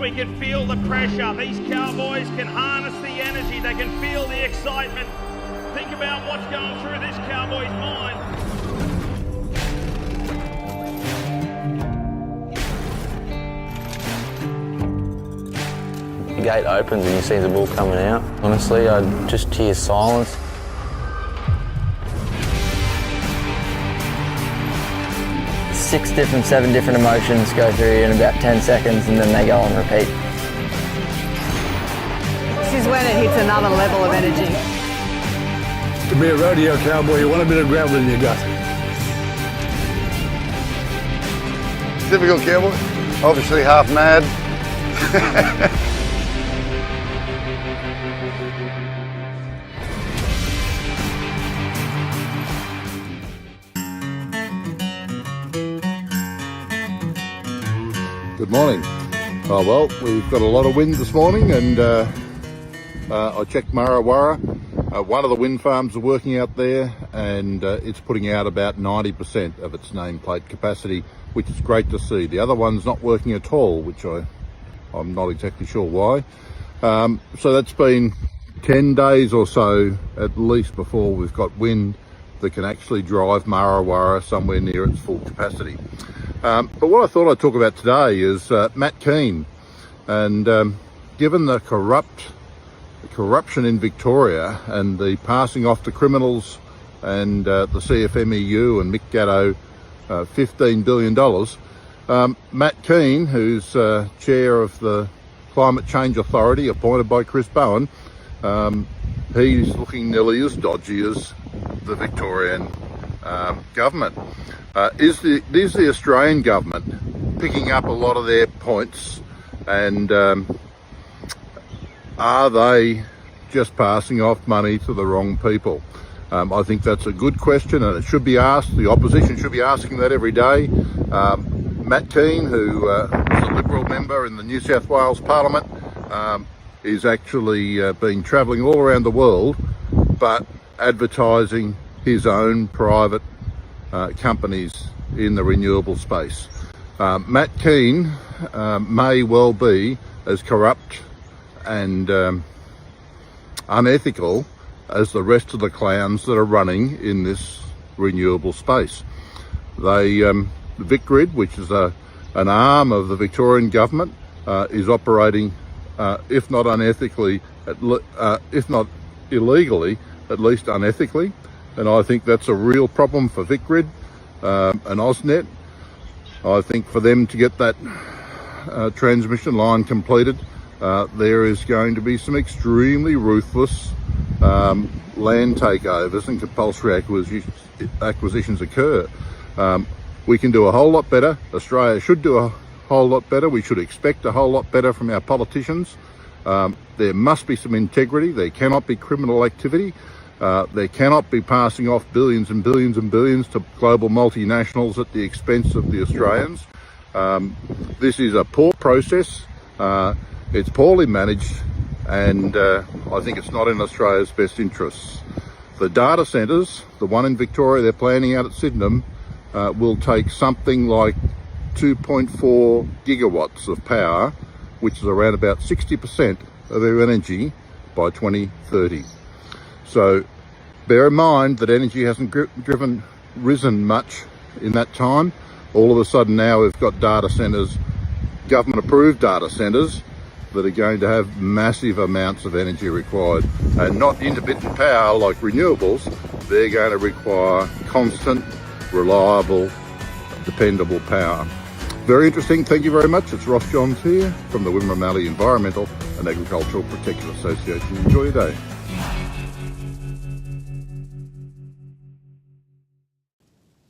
we can feel the pressure. These cowboys can harness the energy. They can feel the excitement. Think about what's going through this cowboy's mind. The gate opens and you see the bull coming out. Honestly, I just hear silence. Seven different emotions go through you in about 10 seconds and then they go on repeat. This is when it hits another level of energy. To be a rodeo cowboy, you want a bit of gravel in your gut. Typical cowboy, obviously half mad. Good morning. Oh well, we've got a lot of wind this morning and I checked Marrawara. One of the wind farms are working out there and it's putting out about 90% of its nameplate capacity, which is great to see. The other one's not working at all, which I'm not exactly sure why. So that's been 10 days or so at least before we've got wind that can actually drive Marrawara somewhere near its full capacity. But what I thought I'd talk about today is Matt Keane, and given the corruption in Victoria and the passing off to criminals and the CFMEU and Mick Gatto $15 billion, Matt Keane, who's chair of the Climate Change Authority appointed by Chris Bowen, he's looking nearly as dodgy as the Victorian government. Is the Australian government picking up a lot of their points, and are they just passing off money to the wrong people? I think that's a good question and it should be asked. The opposition should be asking that every day. Matt Keane, who is a Liberal member in the New South Wales Parliament, is actually been travelling all around the world but advertising his own private companies in the renewable space. Matt Keane may well be as corrupt and unethical as the rest of the clowns that are running in this renewable space. VicGrid, which is an arm of the Victorian government, is operating, if not unethically, if not illegally, at least unethically. And I think that's a real problem for VicGrid and AusNet. I think for them to get that transmission line completed, there is going to be some extremely ruthless land takeovers and compulsory acquisitions occur. We can do a whole lot better. Australia should do a whole lot better. We should expect a whole lot better from our politicians. There must be some integrity. There cannot be criminal activity. There cannot be passing off billions and billions and billions to global multinationals at the expense of the Australians. This is a poor process. It's poorly managed, and I think it's not in Australia's best interests. The data centres, the one in Victoria they're planning out at Sydenham, will take something like 2.4 gigawatts of power, which is around about 60% of their energy by 2030. So bear in mind that energy hasn't risen much in that time. All of a sudden now we've got data centres, government approved data centres, that are going to have massive amounts of energy required, and not intermittent power like renewables. They're going to require constant, reliable, dependable power. Very interesting. Thank you very much. It's Ross Johns here from the Wimmera Mallee Environmental and Agricultural Protection Association. Enjoy your day.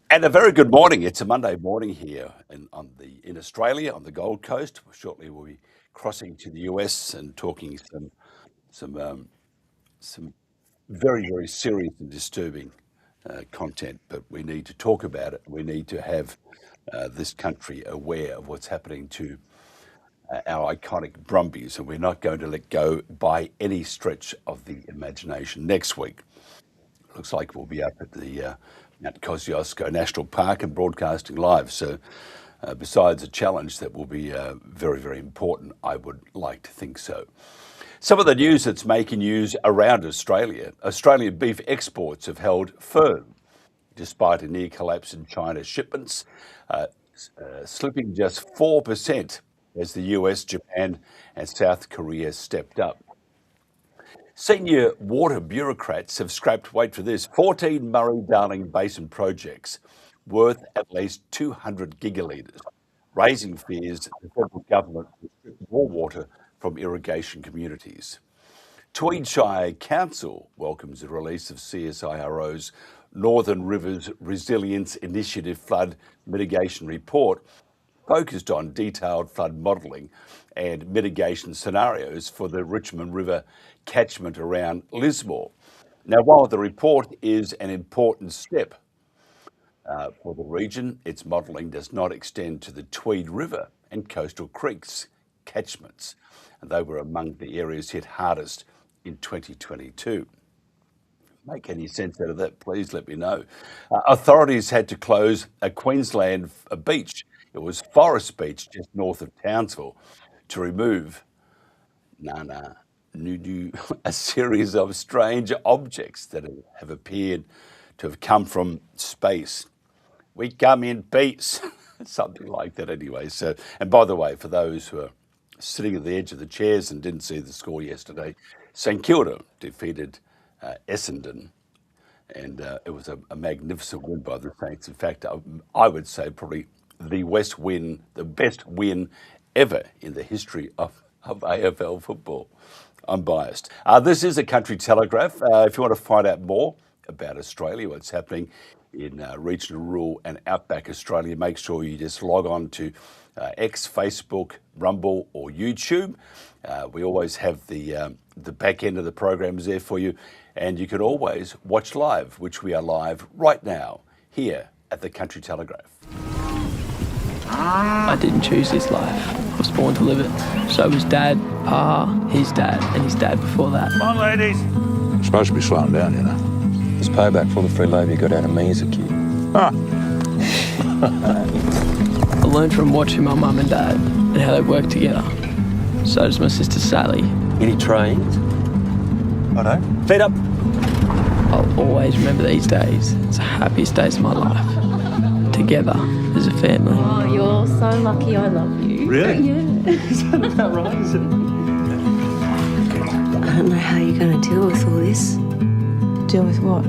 And a very good morning. It's a Monday morning here in Australia on the Gold Coast. Shortly we'll be crossing to the US and talking some very, very serious and disturbing content. But we need to talk about it. We need to have this country aware of what's happening to our iconic Brumbies, and we're not going to let go by any stretch of the imagination. Next week, looks like we'll be up at the Mount Kosciuszko National Park and broadcasting live. So besides a challenge that will be very, very important, I would like to think so. Some of the news that's making news around Australia. Australian beef exports have held firm despite a near collapse in China's shipments, slipping just 4% as the US, Japan and South Korea stepped up. Senior water bureaucrats have scrapped, wait for this, 14 Murray-Darling Basin projects worth at least 200 gigalitres, raising fears that the federal government will strip more water from irrigation communities. Tweed Shire Council welcomes the release of CSIRO's Northern Rivers Resilience Initiative flood mitigation report, focused on detailed flood modelling and mitigation scenarios for the Richmond River catchment around Lismore. Now, while the report is an important step for the region, its modelling does not extend to the Tweed River and coastal creeks catchments, and they were among the areas hit hardest in 2022. Make any sense out of that, please let me know. Authorities had to close a Queensland beach. It was Forest Beach, just north of Townsville, to remove a series of strange objects that have appeared to have come from space. We come in peace, something like that anyway. So, and by the way, for those who are sitting at the edge of the chairs and didn't see the score yesterday, St Kilda defeated Essendon, and it was a magnificent win by the Saints. In fact, I would say probably the best win ever in the history of AFL football. I'm biased. This is a Country Telegraph. If you want to find out more about Australia, what's happening in regional, rural and outback Australia, make sure you just log on to X, Facebook, Rumble or YouTube. We always have the back end of the programs there for you, and you can always watch live, which we are live right now here at the Country Telegraph. I didn't choose this life. I was born to live it. So was Dad, Pa, his dad, and his dad before that. Come on, ladies. You're supposed to be slowing down, you know. It's payback for all the free labour you got out of me as a kid. I learned from watching my mum and dad and how they work together. So does my sister Sally. Any trains? I know. Feet up. I'll always remember these days. It's the happiest days of my life. Together as a family. Oh, you're so lucky I love you. Really? Yeah. Is that about right, is it? I don't know how you're going to deal with all this. Deal with what?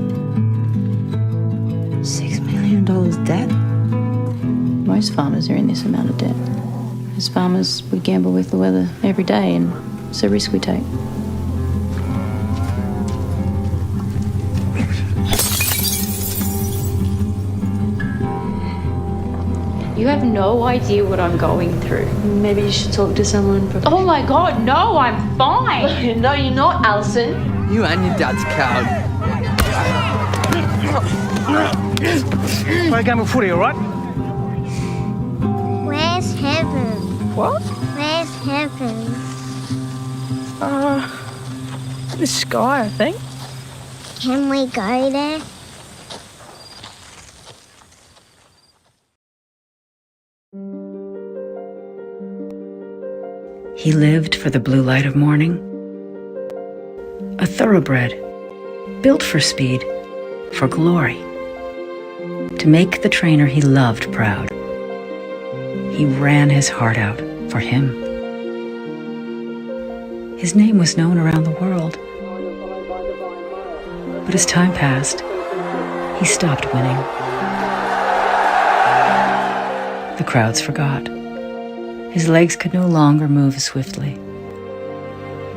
$6 million debt? Most farmers are in this amount of debt. As farmers, we gamble with the weather every day, and it's a risk we take. You have no idea what I'm going through. Maybe you should talk to someone. Oh my God, no, I'm fine. No, you're not, Alison. You and your dad's coward. Play a game of footy, all right? Where's heaven? What? Where's heaven? The sky, I think. Can we go there? He lived for the blue light of morning. A thoroughbred, built for speed, for glory, to make the trainer he loved proud. He ran his heart out for him. His name was known around the world. But as time passed, he stopped winning. The crowds forgot. His legs could no longer move as swiftly.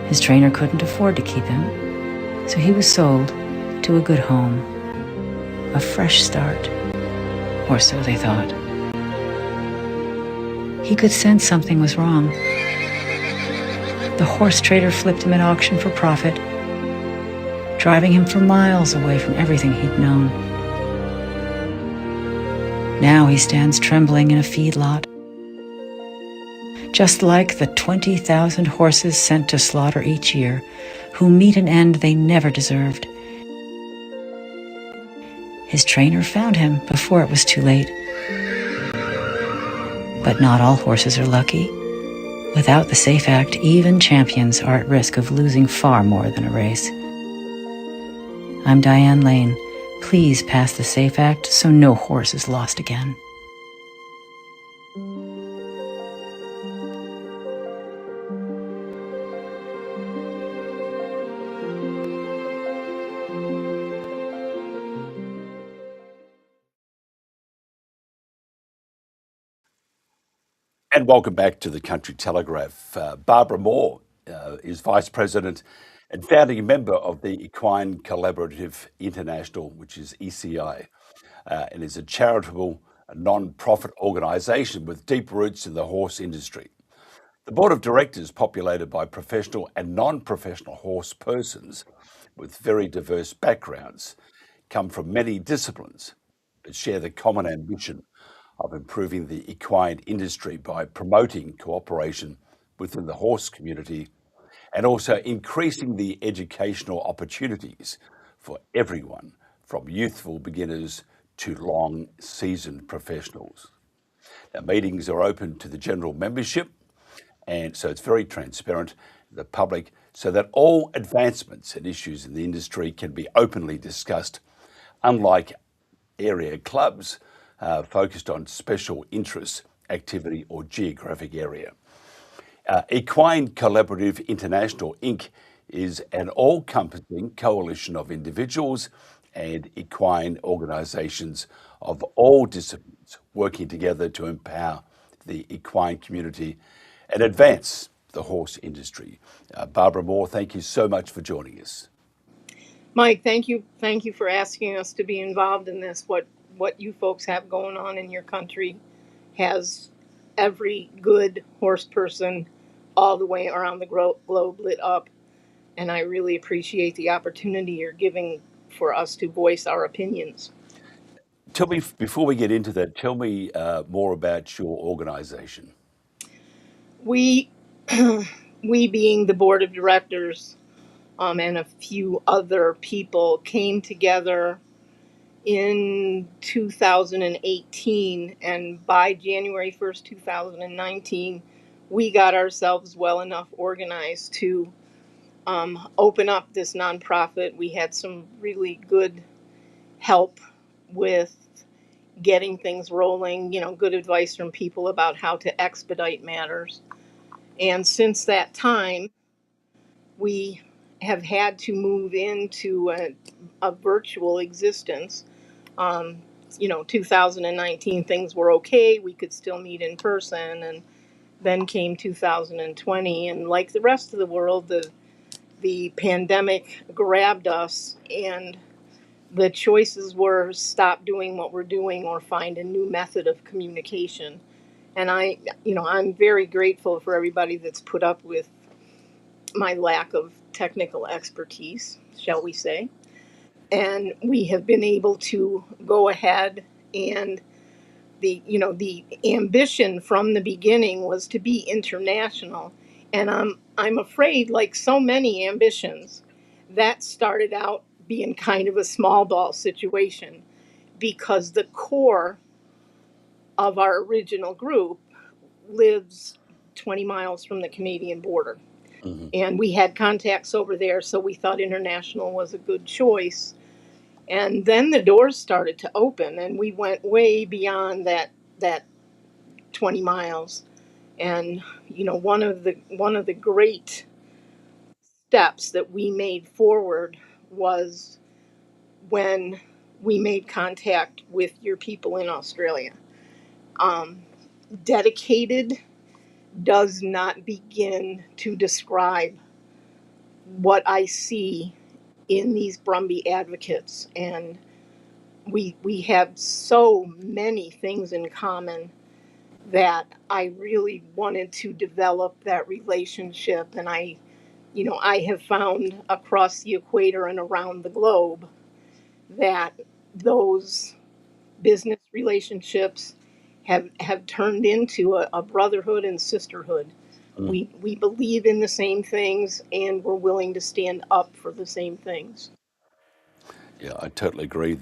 His trainer couldn't afford to keep him, so he was sold to a good home, a fresh start, or so they thought. He could sense something was wrong. The horse trader flipped him at auction for profit, driving him for miles away from everything he'd known. Now he stands trembling in a feedlot, just like the 20,000 horses sent to slaughter each year, who meet an end they never deserved. His trainer found him before it was too late. But not all horses are lucky. Without the SAFE Act, even champions are at risk of losing far more than a race. I'm Diane Lane. Please pass the SAFE Act so no horse is lost again. And welcome back to the Country Telegraph. Barbara Moore is Vice President and founding member of the Equine Collaborative International, which is ECI, and is a charitable, non-profit organisation with deep roots in the horse industry. The board of directors, populated by professional and non-professional horse persons with very diverse backgrounds, come from many disciplines, but share the common ambition of improving the equine industry by promoting cooperation within the horse community and also increasing the educational opportunities for everyone, from youthful beginners to long seasoned professionals. Now, meetings are open to the general membership, and so it's very transparent to the public so that all advancements and issues in the industry can be openly discussed, unlike area clubs focused on special interests, activity or geographic area. Equine Collaborative International, Inc. is an all-encompassing coalition of individuals and equine organisations of all disciplines working together to empower the equine community and advance the horse industry. Barbara Moore, thank you so much for joining us. Mike, thank you for asking us to be involved in this. What you folks have going on in your country has every good horse person all the way around the globe lit up, and I really appreciate the opportunity you're giving for us to voice our opinions. Tell me, before we get into that, tell me more about your organization. We being the board of directors and a few other people came together in 2018, and by January 1st, 2019, we got ourselves well enough organized to open up this nonprofit. We had some really good help with getting things rolling, good advice from people about how to expedite matters. And since that time, we have had to move into a virtual existence. 2019, things were okay. We could still meet in person. And then came 2020. And like the rest of the world, the pandemic grabbed us, and the choices were stop doing what we're doing or find a new method of communication. And I'm very grateful for everybody that's put up with my lack of technical expertise, shall we say. And we have been able to go ahead, and the ambition from the beginning was to be international. And I'm afraid, like so many ambitions, that started out being kind of a small ball situation, because the core of our original group lives 20 miles from the Canadian border. Mm-hmm. And we had contacts over there, so we thought international was a good choice. And then the doors started to open, and we went way beyond that 20 miles. And one of the great steps that we made forward was when we made contact with your people in Australia. Dedicated does not begin to describe what I see in these Brumby advocates, and we have so many things in common that I really wanted to develop that relationship. And I have found across the equator and around the globe that those business relationships have turned into a brotherhood and sisterhood. We believe in the same things, and we're willing to stand up for the same things. Yeah, I totally agree.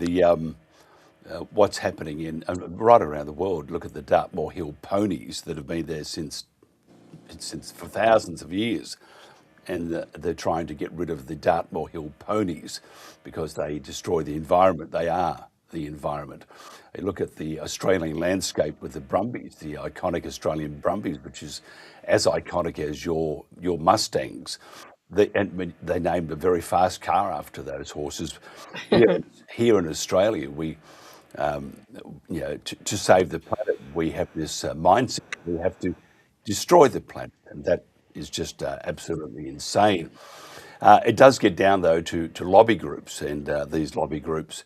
what's happening in right around the world. Look at the Dartmoor Hill ponies that have been there since for thousands of years, and they're trying to get rid of the Dartmoor Hill ponies because they destroy the environment. They are the environment. You look at the Australian landscape with the Brumbies, the iconic Australian Brumbies, which is as iconic as your Mustangs. And they named a very fast car after those horses. Here in Australia, we, to save the planet, we have this mindset. We have to destroy the planet, and that is just absolutely insane. It does get down, though, to lobby groups, and these lobby groups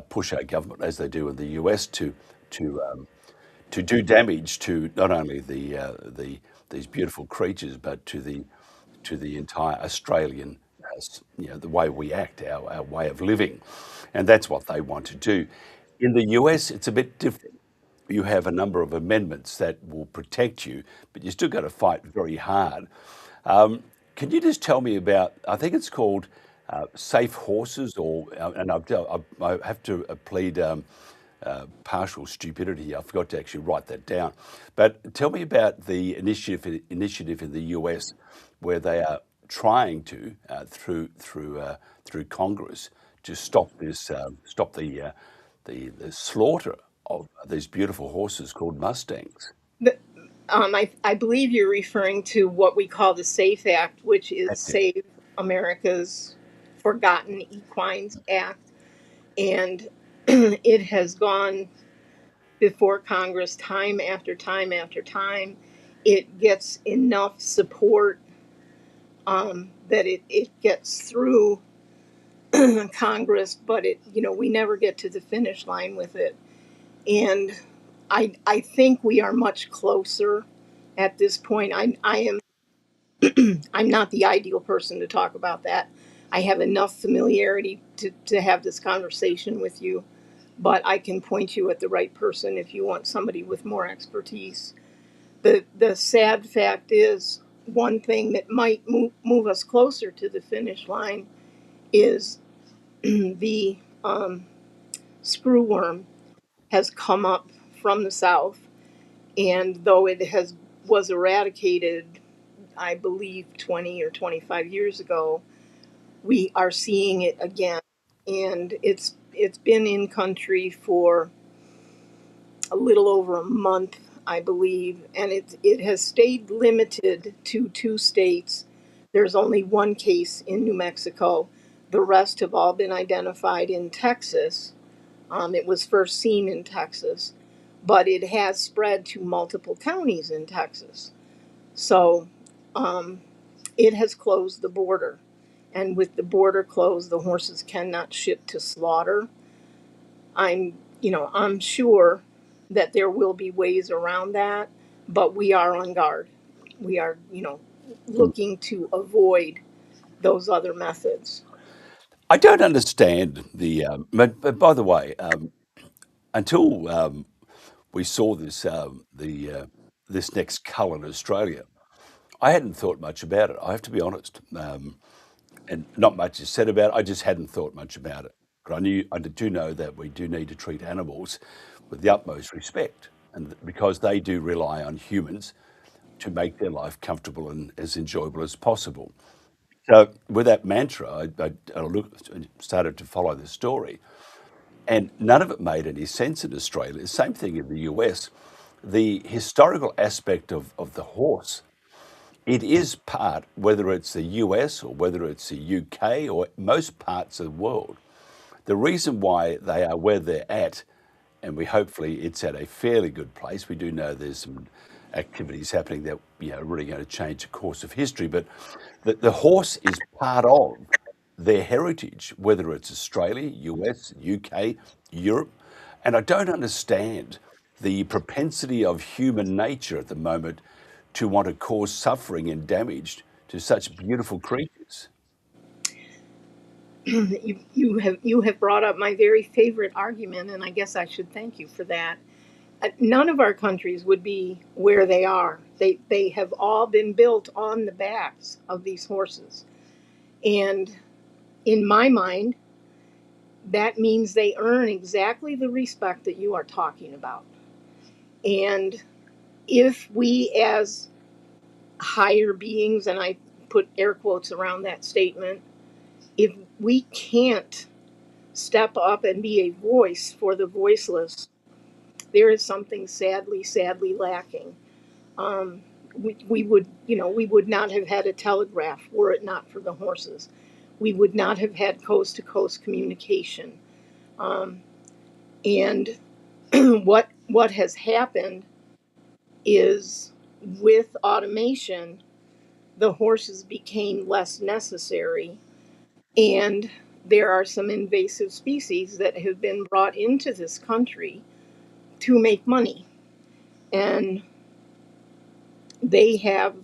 push our government, as they do in the US, to do damage to not only these beautiful creatures, but to the entire Australian, the way we act, our way of living, and that's what they want to do. In the US, it's a bit different. You have a number of amendments that will protect you, but you still got to fight very hard. Can you just tell me about, I think it's called Safe Horses, and I have to plead partial stupidity. I forgot to actually write that down. But tell me about the initiative in the US where they are trying to, through Congress, to stop the slaughter of these beautiful horses called Mustangs. I believe you're referring to what we call the SAFE Act, which is Save America's Forgotten Equines Act. And it has gone before Congress time after time after time. It gets enough support that it gets through Congress, but we never get to the finish line with it. And I think we are much closer at this point. I am I'm not the ideal person to talk about that. I have enough familiarity to have this conversation with you, but I can point you at the right person if you want somebody with more expertise. The sad fact is, one thing that might move us closer to the finish line is the screwworm has come up from the south, and though it was eradicated, I believe 20 or 25 years ago, we are seeing it again, and it's been in country for a little over a month, I believe, and it has stayed limited to 2 states. There's only 1 case in New Mexico. The rest have all been identified in Texas. It was first seen in Texas, but it has spread to multiple counties in Texas. So it has closed the border. And with the border closed, the horses cannot ship to slaughter. I'm sure that there will be ways around that, but we are on guard. We are, looking to avoid those other methods. I don't understand but by the way, until we saw this next cull in Australia, I hadn't thought much about it. I have to be honest, and not much is said about it. I just hadn't thought much about it. But I do know that we do need to treat animals with the utmost respect, and because they do rely on humans to make their life comfortable and as enjoyable as possible. So with that mantra, I started to follow the story, and none of it made any sense in Australia. The same thing in the US. The historical aspect of the horse, it is part, whether it's the US or whether it's the UK or most parts of the world, the reason why they are where they're at, and hopefully it's at a fairly good place. We do know there's some activities happening that are really going to change the course of history, but the horse is part of their heritage, whether it's Australia, US, UK, Europe. And I don't understand the propensity of human nature at the moment to want to cause suffering and damage to such beautiful creatures. You have brought up my very favorite argument, and I guess I should thank you for that. None of our countries would be where they are. They have all been built on the backs of these horses. And in my mind, that means they earn exactly the respect that you are talking about. And if we as higher beings, and I put air quotes around that statement, if we can't step up and be a voice for the voiceless, there is something sadly lacking. We would, we would not have had a telegraph were it not for the horses. We would not have had coast to coast communication. And what has happened is, with automation, the horses became less necessary, and there are some invasive species that have been brought into this country to make money. And they have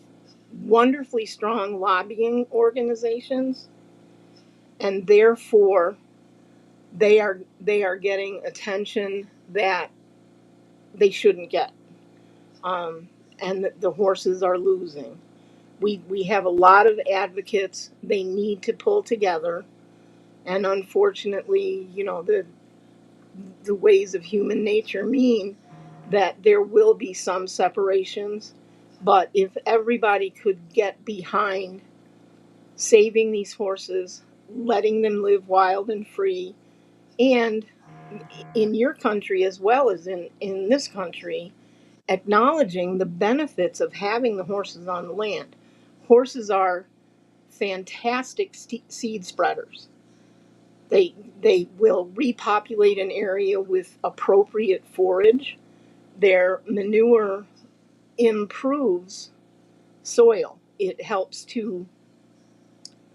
wonderfully strong lobbying organizations, and therefore they are getting attention that they shouldn't get. And the horses are losing. We have a lot of advocates. They need to pull together, and unfortunately, the ways of human nature mean that there will be some separations. But if everybody could get behind saving these horses, letting them live wild and free, and in your country as well as in this country, acknowledging the benefits of having the horses on the land. Horses are fantastic seed spreaders. They will repopulate an area with appropriate forage. Their manure improves soil. It helps to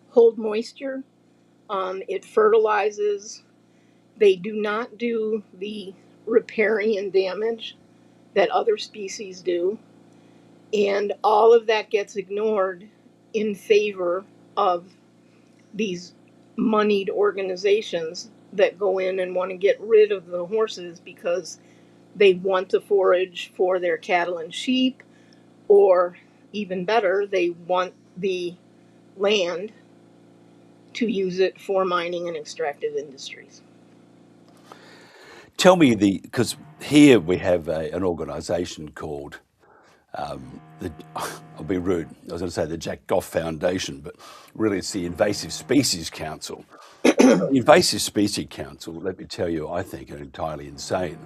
hold moisture. It fertilizes. They do not do the riparian damage that other species do. And all of that gets ignored in favor of these moneyed organizations that go in and want to get rid of the horses because they want to forage for their cattle and sheep, or even better, they want the land to use it for mining and extractive industries. Tell me because here we have an organisation called, I'll be rude, I was going to say the Jack Goff Foundation, but really it's the Invasive Species Council. The Invasive Species Council, let me tell you, I think are entirely insane.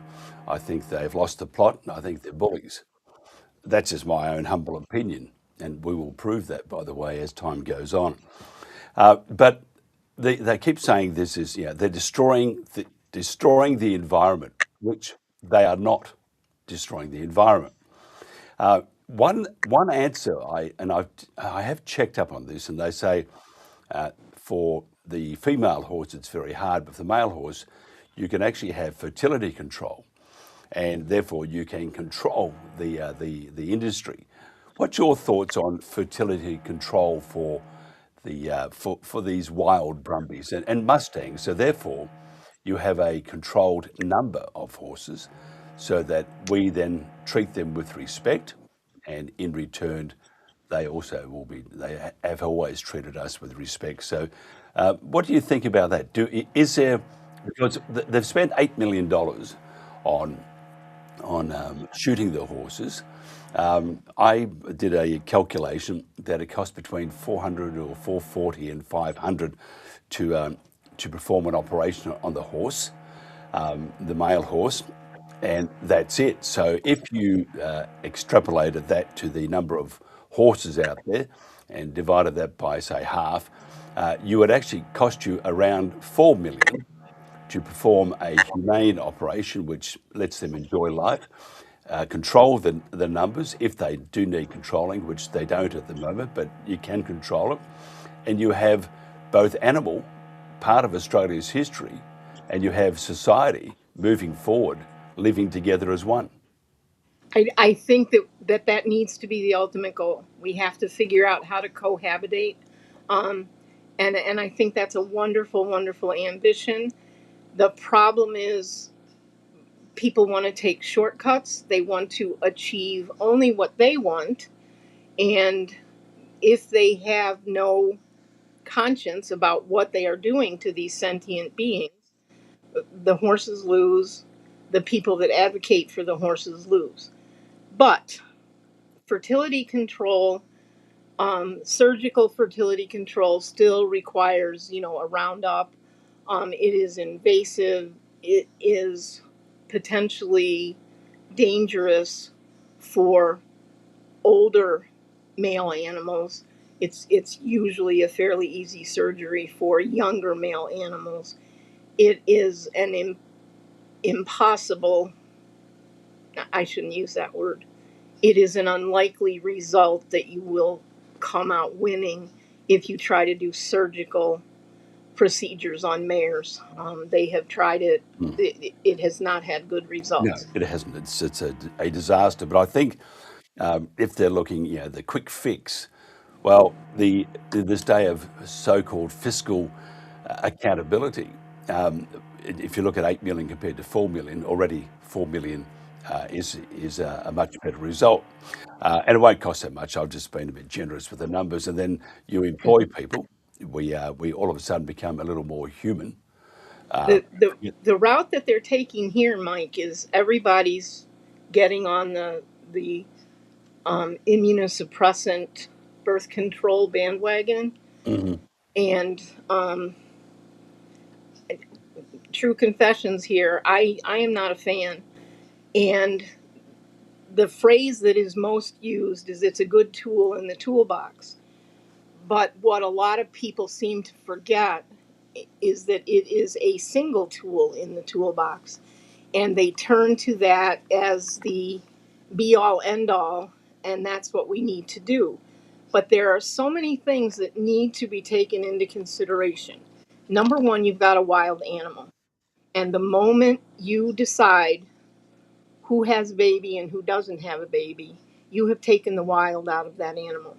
I think they've lost the plot, and I think they're bullies. That's just my own humble opinion, and we will prove that, by the way, as time goes on. But they keep saying this is, they're destroying the environment, which they are not destroying the environment. One answer, I have checked up on this, and they say for the female horse it's very hard, but for the male horse you can actually have fertility control, and therefore you can control the industry. What's your thoughts on fertility control for these wild brumbies and mustangs? So therefore you have a controlled number of horses, so that we then treat them with respect, and in return they also will be, they have always treated us with respect. So what do you think about that? Is there, because they've spent $8 million on shooting the horses. I did a calculation that it costs between $400 or $440 and $500 to perform an operation on the horse, the male horse, and that's it. So if you extrapolated that to the number of horses out there and divided that by, say, half, you would actually cost you around $4 million to perform a humane operation which lets them enjoy life, control the numbers if they do need controlling, which they don't at the moment, but you can control it. And you have both animal, part of Australia's history, and you have society moving forward, living together as one. I think that needs to be the ultimate goal. We have to figure out how to cohabitate. And I think that's a wonderful, wonderful ambition. The problem is people want to take shortcuts. They want to achieve only what they want. And if they have no conscience about what they are doing to these sentient beings, the horses lose, the people that advocate for the horses lose. But fertility control, surgical fertility control still requires, a roundup. It is invasive. It is potentially dangerous for older male animals. It's usually a fairly easy surgery for younger male animals. It is an impossible, I shouldn't use that word. It is an unlikely result that you will come out winning if you try to do surgical procedures on mares. They have tried it. It has not had good No, results. it hasn't. It's a disaster. But I think if they're looking, the quick fix, well, this day of so-called fiscal accountability, if you look at 8 million compared to 4 million, already 4 million is a much better result. And it won't cost that much. I've just been a bit generous with the numbers. And then you employ people. We all of a sudden become a little more human. The route that they're taking here, Mike, is everybody's getting on the immunosuppressant birth control bandwagon. Mm-hmm. And true confessions here, I am not a fan. And the phrase that is most used is it's a good tool in the toolbox. But what a lot of people seem to forget is that it is a single tool in the toolbox. And they turn to that as the be-all, end-all, and that's what we need to do. But there are so many things that need to be taken into consideration. Number one, you've got a wild animal. And the moment you decide who has a baby and who doesn't have a baby, you have taken the wild out of that animal.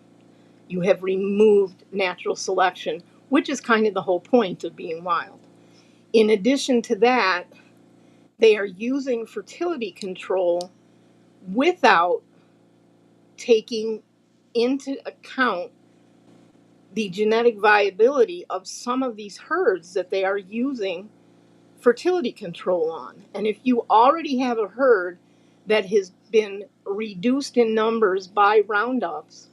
You have removed natural selection, which is kind of the whole point of being wild. In addition to that, they are using fertility control without taking into account the genetic viability of some of these herds that they are using fertility control on. And if you already have a herd that has been reduced in numbers by roundups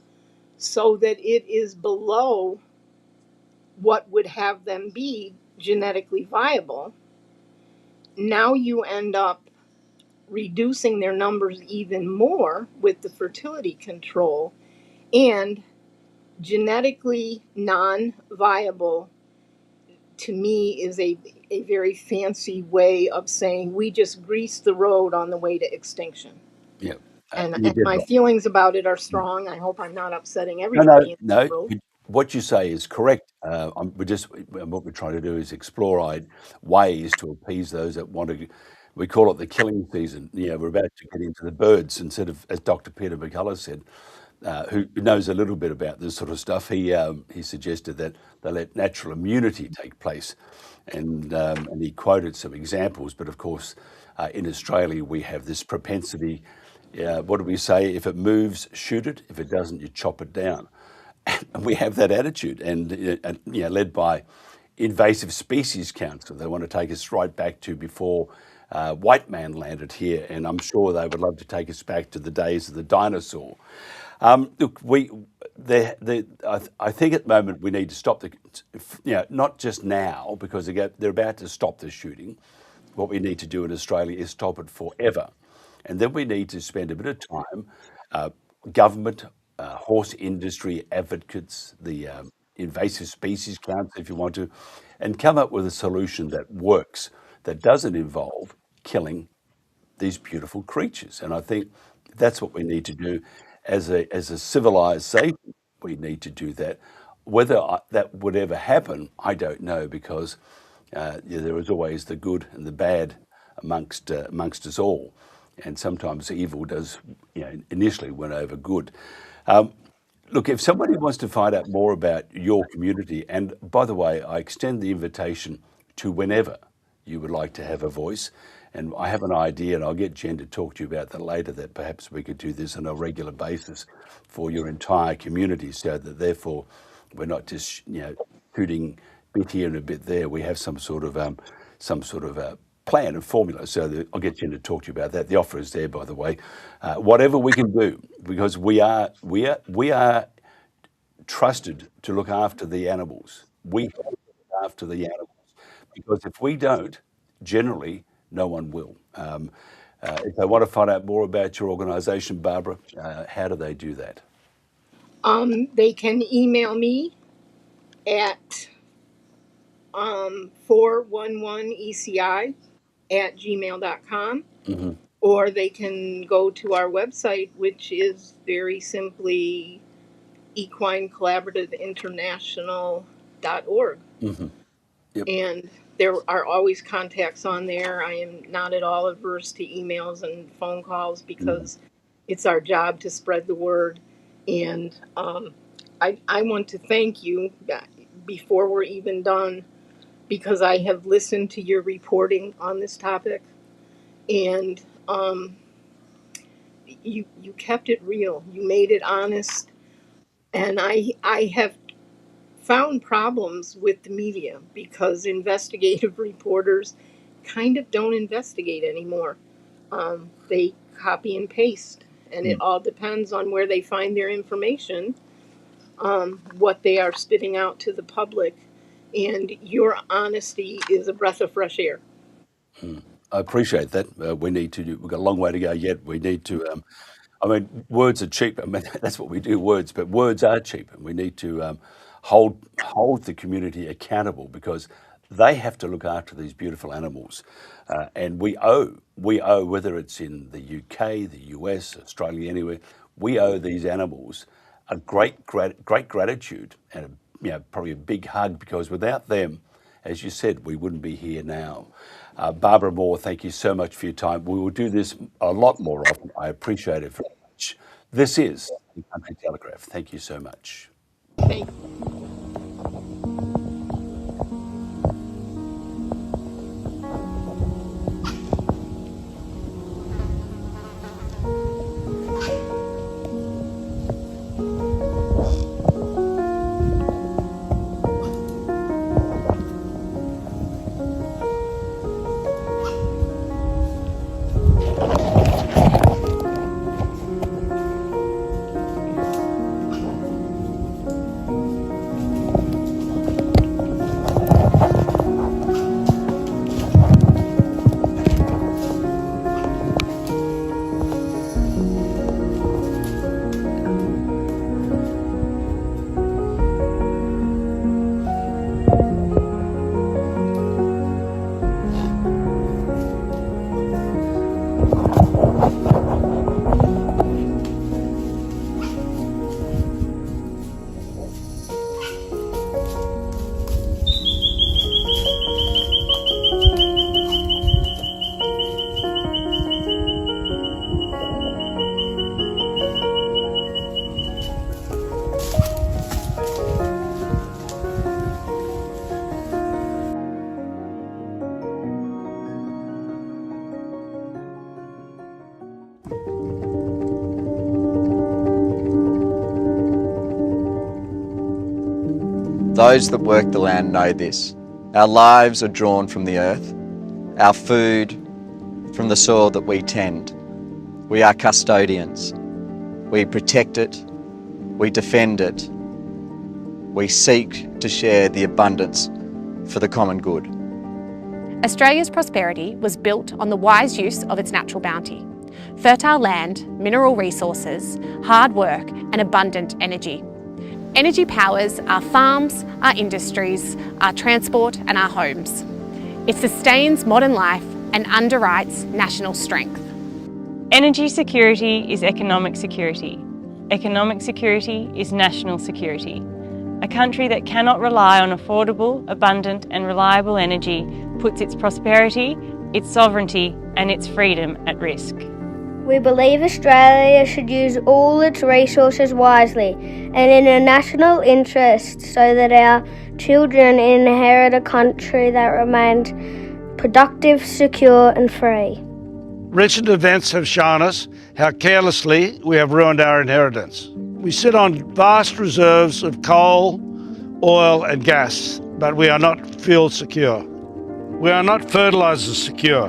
so that it is below what would have them be genetically viable, now you end up reducing their numbers even more with the fertility control. And genetically non-viable, to me, is a very fancy way of saying we just greased the road on the way to extinction. Yeah. And my feelings about it are strong. I hope I'm not upsetting everybody in the world. What you say is correct. What we're trying to do is explore ways to appease those that want to. We call it the killing season. We're about to get into the birds instead of, as Dr. Peter McCullough said, who knows a little bit about this sort of stuff. He suggested that they let natural immunity take place, and he quoted some examples. But of course, in Australia, we have this propensity. What do we say? If it moves, shoot it. If it doesn't, you chop it down. And we have that attitude, and led by invasive species council. They want to take us right back to before white man landed here, and I'm sure they would love to take us back to the days of the dinosaur. Look, I think at the moment we need to stop not just now because they're about to stop the shooting. What we need to do in Australia is stop it forever. And then we need to spend a bit of time, government, horse industry advocates, the invasive species council, if you want to, and come up with a solution that works, that doesn't involve killing these beautiful creatures. And I think that's what we need to do as a civilization. We need to do that. Whether that would ever happen, I don't know, because there is always the good and the bad amongst us all. And sometimes evil does, initially win over good. Look, if somebody wants to find out more about your community, and by the way, I extend the invitation to whenever you would like to have a voice. And I have an idea, and I'll get Jen to talk to you about that later, that perhaps we could do this on a regular basis for your entire community, so that therefore we're not just, shooting a bit here and a bit there. We have some sort of some sort of a plan and formula. So I'll get Jen to talk to you about that. The offer is there, by the way. Whatever we can do, because we are trusted to look after the animals. We have to look after the animals, because if we don't, generally no one will. If they want to find out more about your organisation, Barbara, how do they do that? They can email me at 411eci@gmail.com, or they can go to our website, which is very simply Equine Collaborative International.org. Yep. And there are always contacts on there. I am not at all averse to emails and phone calls, because it's our job to spread the word. And I want to thank you before we're even done, because I have listened to your reporting on this topic, and you kept it real. You made it honest. And I have found problems with the media, because investigative reporters kind of don't investigate anymore. They copy and paste, and it all depends on where they find their information, what they are spitting out to the public. And your honesty is a breath of fresh air. I appreciate that. We've got a long way to go yet. We need to, words are cheap. That's what we do, words, but words are cheap, and we need to hold the community accountable, because they have to look after these beautiful animals. And we owe, whether it's in the UK, the US, Australia, anywhere, we owe these animals a great gratitude, and probably a big hug, because without them, as you said, we wouldn't be here now. Barbara Moore, thank you so much for your time. We will do this a lot more often. I appreciate it very much. This is the Country Telegraph. Thank you so much. Thank you. Those that work the land know this. Our lives are drawn from the earth, our food from the soil that we tend. We are custodians. We protect it, we defend it, we seek to share the abundance for the common good. Australia's prosperity was built on the wise use of its natural bounty. Fertile land, mineral resources, hard work and abundant energy. Energy powers our farms, our industries, our transport and our homes. It sustains modern life and underwrites national strength. Energy security is economic security. Economic security is national security. A country that cannot rely on affordable, abundant and reliable energy puts its prosperity, its sovereignty and its freedom at risk. We believe Australia should use all its resources wisely and in a national interest so that our children inherit a country that remains productive, secure and free. Recent events have shown us how carelessly we have ruined our inheritance. We sit on vast reserves of coal, oil and gas, but we are not fuel secure. We are not fertiliser secure,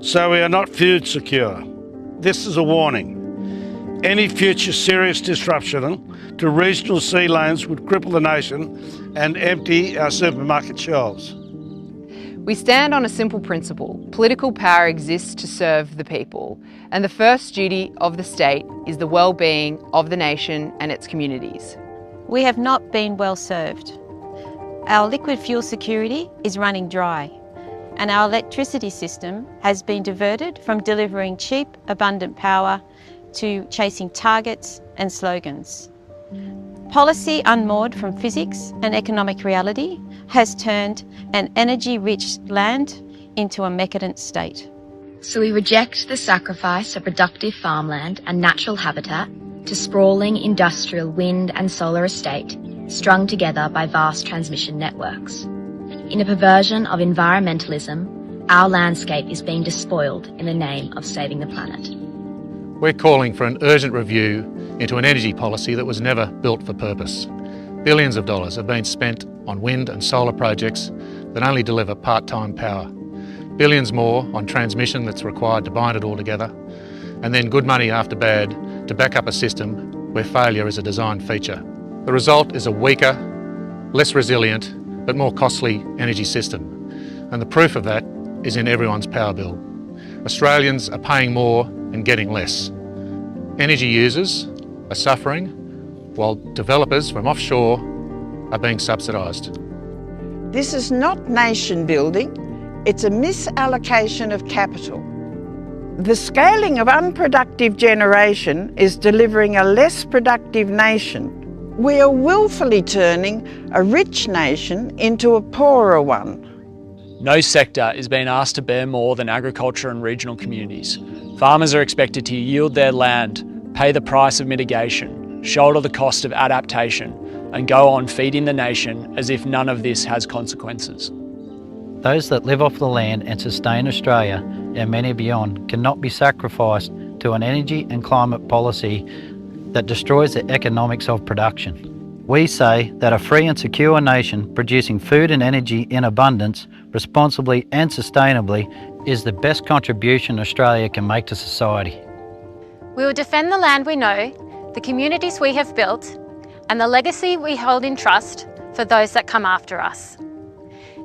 so we are not food secure. This is a warning. Any future serious disruption to regional sea lanes would cripple the nation and empty our supermarket shelves. We stand on a simple principle. Political power exists to serve the people, and the first duty of the state is the well-being of the nation and its communities. We have not been well served. Our liquid fuel security is running dry, and our electricity system has been diverted from delivering cheap, abundant power to chasing targets and slogans. Policy unmoored from physics and economic reality has turned an energy-rich land into a decadent state. So we reject the sacrifice of productive farmland and natural habitat to sprawling industrial wind and solar estate, strung together by vast transmission networks. In a perversion of environmentalism, our landscape is being despoiled in the name of saving the planet. We're calling for an urgent review into an energy policy that was never built for purpose. Billions of dollars have been spent on wind and solar projects that only deliver part-time power. Billions more on transmission that's required to bind it all together, and then good money after bad to back up a system where failure is a design feature. The result is a weaker, less resilient, but more costly energy system. And the proof of that is in everyone's power bill. Australians are paying more and getting less. Energy users are suffering, while developers from offshore are being subsidised. This is not nation building, it's a misallocation of capital. The scaling of unproductive generation is delivering a less productive nation. We are willfully turning a rich nation into a poorer one. No sector is being asked to bear more than agriculture and regional communities. Farmers are expected to yield their land, pay the price of mitigation, shoulder the cost of adaptation, and go on feeding the nation as if none of this has consequences. Those that live off the land and sustain Australia and many beyond cannot be sacrificed to an energy and climate policy that destroys the economics of production. We say that a free and secure nation producing food and energy in abundance, responsibly and sustainably, is the best contribution Australia can make to society. We will defend the land we know, the communities we have built, and the legacy we hold in trust for those that come after us.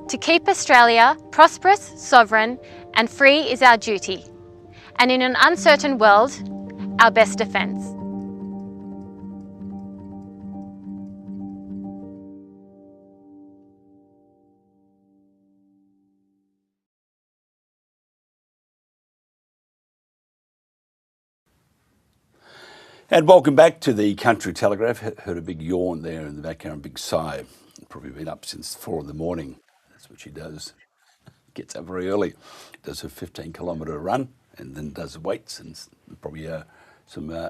To keep Australia prosperous, sovereign, and free is our duty, and in an uncertain world, our best defence. And welcome back to the Country Telegraph. Heard a big yawn there in the background, a big sigh. Probably been up since 4 a.m. That's what she does. Gets up very early, does her 15-kilometre run, and then does weights and probably some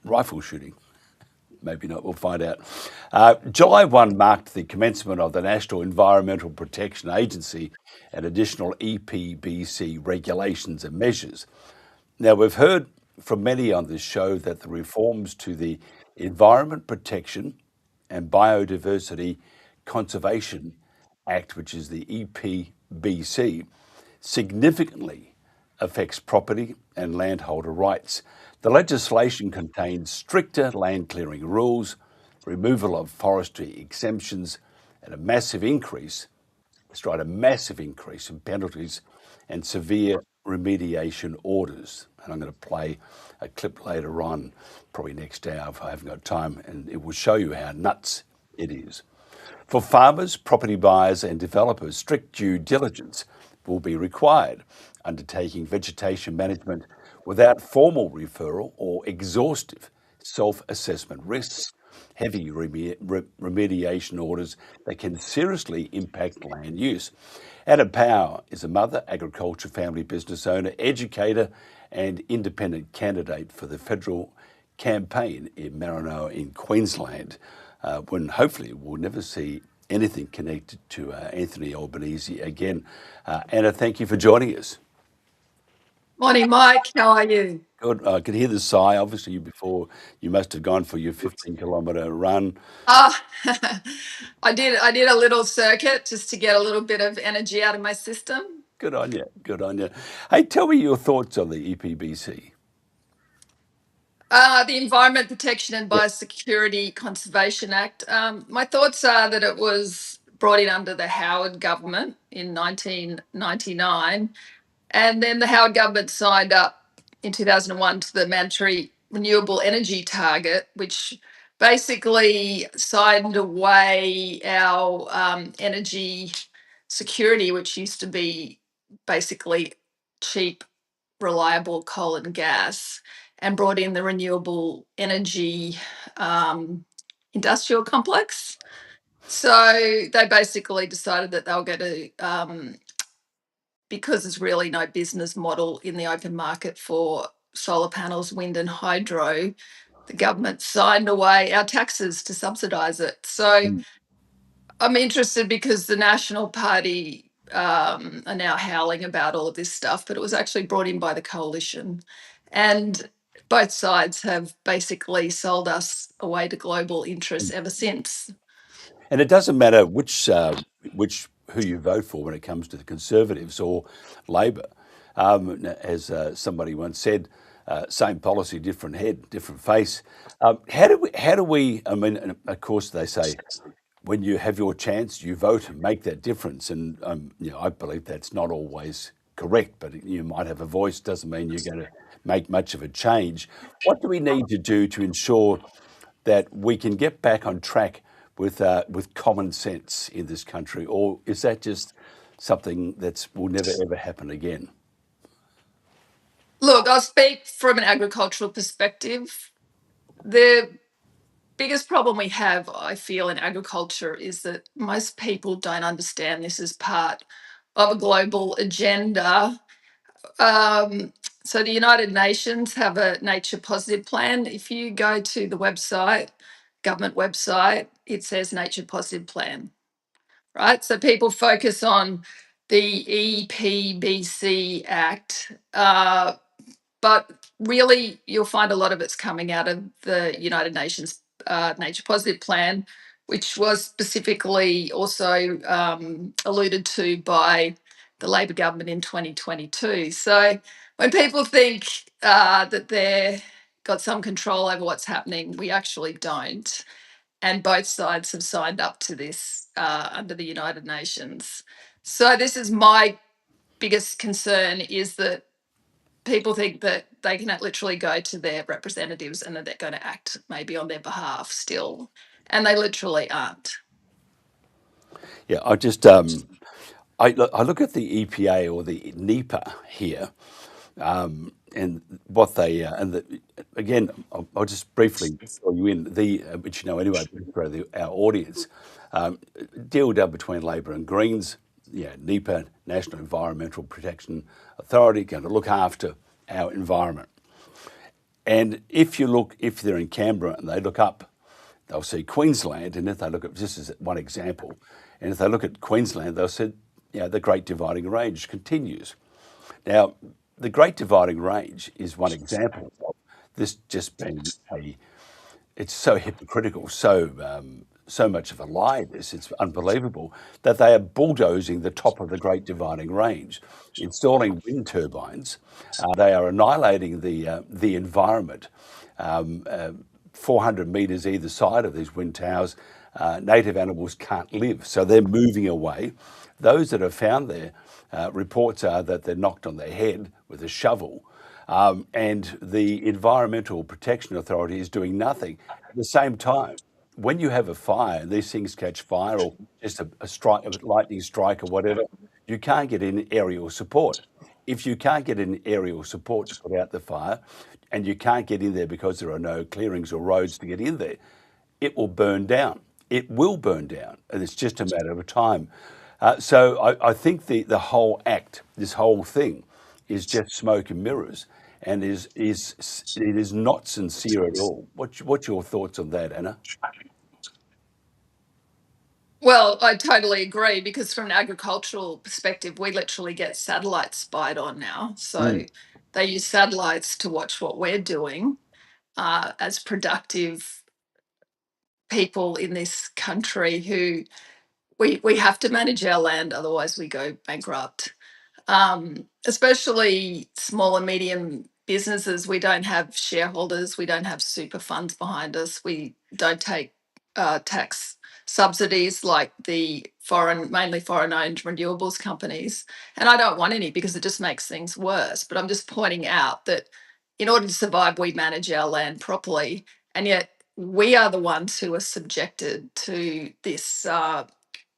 rifle shooting. Maybe not, we'll find out. July 1 marked the commencement of the National Environmental Protection Agency and additional EPBC regulations and measures. Now, we've heard from many on this show that the reforms to the Environment Protection and Biodiversity Conservation Act, which is the EPBC, significantly affects property and landholder rights. The legislation contains stricter land clearing rules, removal of forestry exemptions, and a massive increase in penalties and severe remediation orders. And I'm going to play a clip later on, probably next hour if I haven't got time, and it will show you how nuts it is. For farmers, property buyers and developers, strict due diligence will be required, undertaking vegetation management without formal referral or exhaustive self-assessment risks, heavy remediation orders that can seriously impact land use. Adam Power is a mother, agriculture, family business owner, educator and independent candidate for the federal campaign in Maranoa in Queensland, when hopefully we'll never see anything connected to Anthony Albanese again. Anna, thank you for joining us. Morning, Mike. How are you? Good. I could hear the sigh. Obviously, you must have gone for your 15-kilometre run. Ah, I did a little circuit just to get a little bit of energy out of my system. Good on you. Good on you. Hey, tell me your thoughts on the EPBC. The Environment Protection and Biosecurity Conservation Act. My thoughts are that it was brought in under the Howard government in 1999, and then the Howard government signed up in 2001 to the mandatory renewable energy target, which basically signed away our energy security, which used to be basically cheap, reliable coal and gas, and brought in the renewable energy industrial complex. So they basically decided that they were going to, because there's really no business model in the open market for solar panels, wind, and hydro, the government signed away our taxes to subsidise it. So I'm interested because the National Party are now howling about all of this stuff, but it was actually brought in by the coalition. And both sides have basically sold us away to global interests ever since. And it doesn't matter who you vote for when it comes to the Conservatives or Labor. As somebody once said, same policy, different head, different face. How do we? I mean, and of course, they say when you have your chance, you vote and make that difference. And I believe that's not always correct. But you might have a voice, doesn't mean you're going to make much of a change. What do we need to do to ensure that we can get back on track with common sense in this country, or is that just something that will never ever happen again? Look, I'll speak from an agricultural perspective. The biggest problem we have, I feel, in agriculture is that most people don't understand this as part of a global agenda. So the United Nations have a nature positive plan. If you go to the website, government website, it says nature positive plan, right? So people focus on the EPBC Act, but really you'll find a lot of it's coming out of the United Nations Nature Positive Plan, which was specifically also alluded to by the Labor government in 2022. So when people think that they've got some control over what's happening, we actually don't. And both sides have signed up to this under the United Nations. So this is my biggest concern, is that people think that they can literally go to their representatives and that they're going to act maybe on their behalf still, and they literally aren't. Yeah, I look at the EPA or the NEPA here, and what they again, I'll just briefly fill you in which you know anyway for our audience. Deal done between Labor and Greens. Yeah, NEPA, National Environmental Protection Authority, going to look after our environment. And if they're in Canberra and they look up, they'll see Queensland, and if they look at, just as one example, and if they look at Queensland, they'll see, the Great Dividing Range continues. Now, the Great Dividing Range is one example of this just being it's so hypocritical, so much of a lie. It's unbelievable that they are bulldozing the top of the Great Dividing Range, installing wind turbines. They are annihilating the environment. 400 metres either side of these wind towers, native animals can't live, so they're moving away. Those that are found there, reports are that they're knocked on their head with a shovel. And the Environmental Protection Authority is doing nothing. At the same time, when you have a fire and these things catch fire, or just a lightning strike or whatever, you can't get in aerial support. If you can't get in aerial support to put out the fire, and you can't get in there because there are no clearings or roads to get in there, it will burn down. It will burn down, and it's just a matter of time. So I think the whole act, this whole thing, is just smoke and mirrors, and it is not sincere at all. What's your thoughts on that, Anna? Well, I totally agree, because from an agricultural perspective, we literally get satellites spied on now. So They use satellites to watch what we're doing as productive people in this country who we have to manage our land, otherwise we go bankrupt. Especially small and medium businesses, we don't have shareholders, we don't have super funds behind us, we don't take tax subsidies like the mainly foreign-owned renewables companies. And I don't want any because it just makes things worse. But I'm just pointing out that in order to survive, we manage our land properly, and yet we are the ones who are subjected to this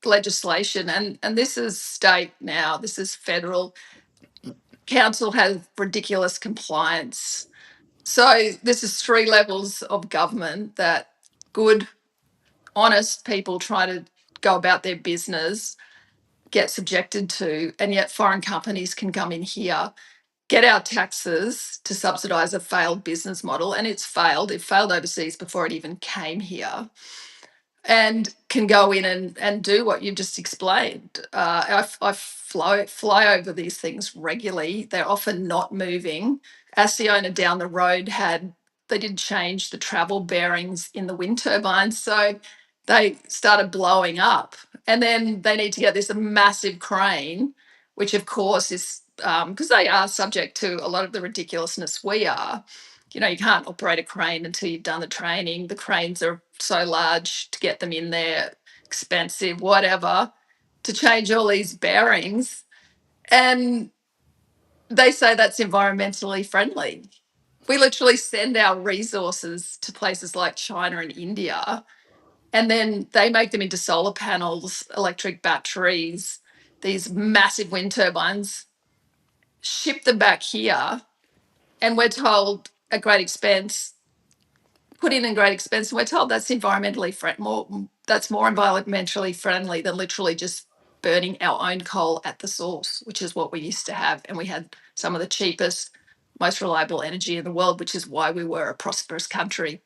legislation, and this is state now, this is federal. Council has ridiculous compliance. So this is 3 levels of government that good, honest people try to go about their business get subjected to, and yet foreign companies can come in here, get our taxes to subsidise a failed business model, and it's failed. It failed overseas before it even came here, and can go in and do what you just explained. I fly over these things regularly. They're often not moving. Acciona down the road they did change the travel bearings in the wind turbines, so they started blowing up. And then they need to get this massive crane, which of course is because they are subject to a lot of the ridiculousness we are. You can't operate a crane until you've done the training. The cranes are so large to get them in there, expensive, whatever, to change all these bearings. And they say that's environmentally friendly. We literally send our resources to places like China and India, and then they make them into solar panels, electric batteries, these massive wind turbines, ship them back here, and we're told at great expense, put in great expense, and we're told that's that's more environmentally friendly than literally just burning our own coal at the source, which is what we used to have. And we had some of the cheapest, most reliable energy in the world, which is why we were a prosperous country.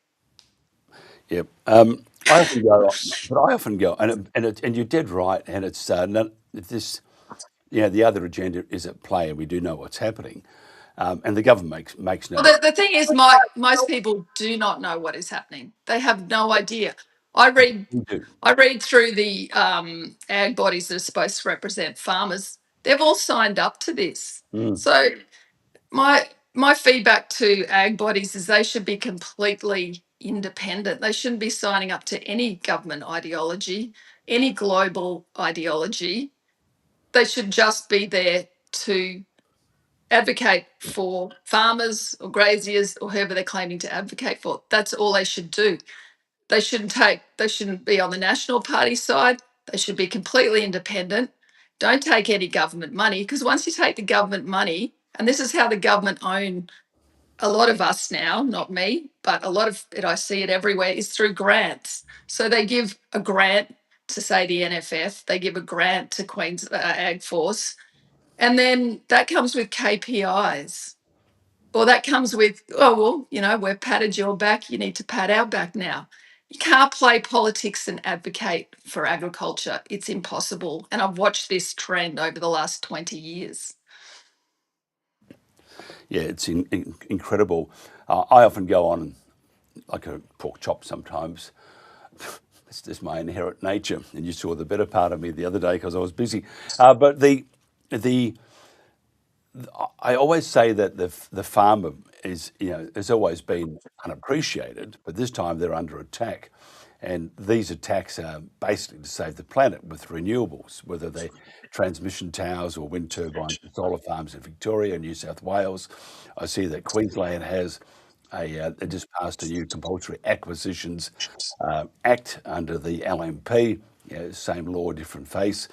Yep. I often go, and you're dead right, and it's this, the other agenda is at play, and we do know what's happening, and the government makes no. Well, the thing is, most people do not know what is happening. They have no idea. I read through the ag bodies that are supposed to represent farmers. They've all signed up to this. So my feedback to ag bodies is they should be completely independent. They shouldn't be signing up to any government ideology, any global ideology. They should just be there to advocate for farmers or graziers or whoever they're claiming to advocate for. That's all they should do. They shouldn't be on the National Party side. They should be completely independent. Don't take any government money, because once you take the government money, and this is how the government own a lot of us now, not me, but a lot of it, I see it everywhere, is through grants. So they give a grant to, say, the NFF, they give a grant to Queen's Ag Force, and then that comes with KPIs. Or that comes with, oh, well, we've patted your back, you need to pat our back now. You can't play politics and advocate for agriculture. It's impossible. And I've watched this trend over the last 20 years. Yeah, it's incredible. I often go on like a pork chop sometimes. It's just my inherent nature. And you saw the better part of me the other day because I was busy. But I always say that the farmer has always been unappreciated, but this time they're under attack. And these attacks are basically to save the planet with renewables, whether they're transmission towers or wind turbines and solar farms in Victoria and New South Wales. I see that Queensland has they just passed a new compulsory acquisitions act under the LNP, same law, different face,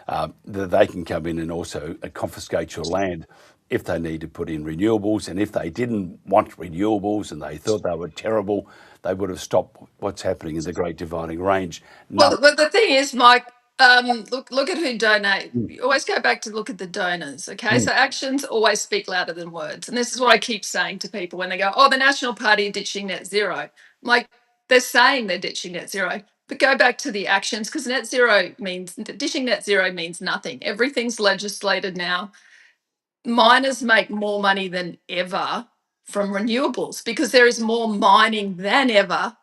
that they can come in and also confiscate your land if they need to put in renewables. And if they didn't want renewables and they thought they were terrible, they would have stopped what's happening in the Great Dividing Range. Well, but the thing is, Mike, look at who donate. You always go back to look at the donors, okay? So actions always speak louder than words. And this is what I keep saying to people when they go, oh, the National Party are ditching net zero. I'm like, they're saying they're ditching net zero, but go back to the actions, because ditching net zero means nothing. Everything's legislated now. miners make more money than ever from renewables because there is more mining than ever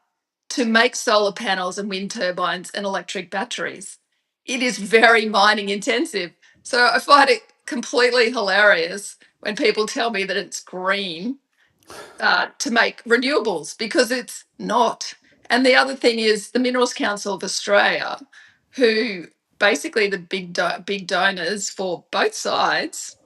to make solar panels and wind turbines and electric batteries. It is very mining intensive. So I find it completely hilarious when people tell me that it's green to make renewables because it's not. And the other thing is the Minerals Council of Australia, who basically the big donors for both sides,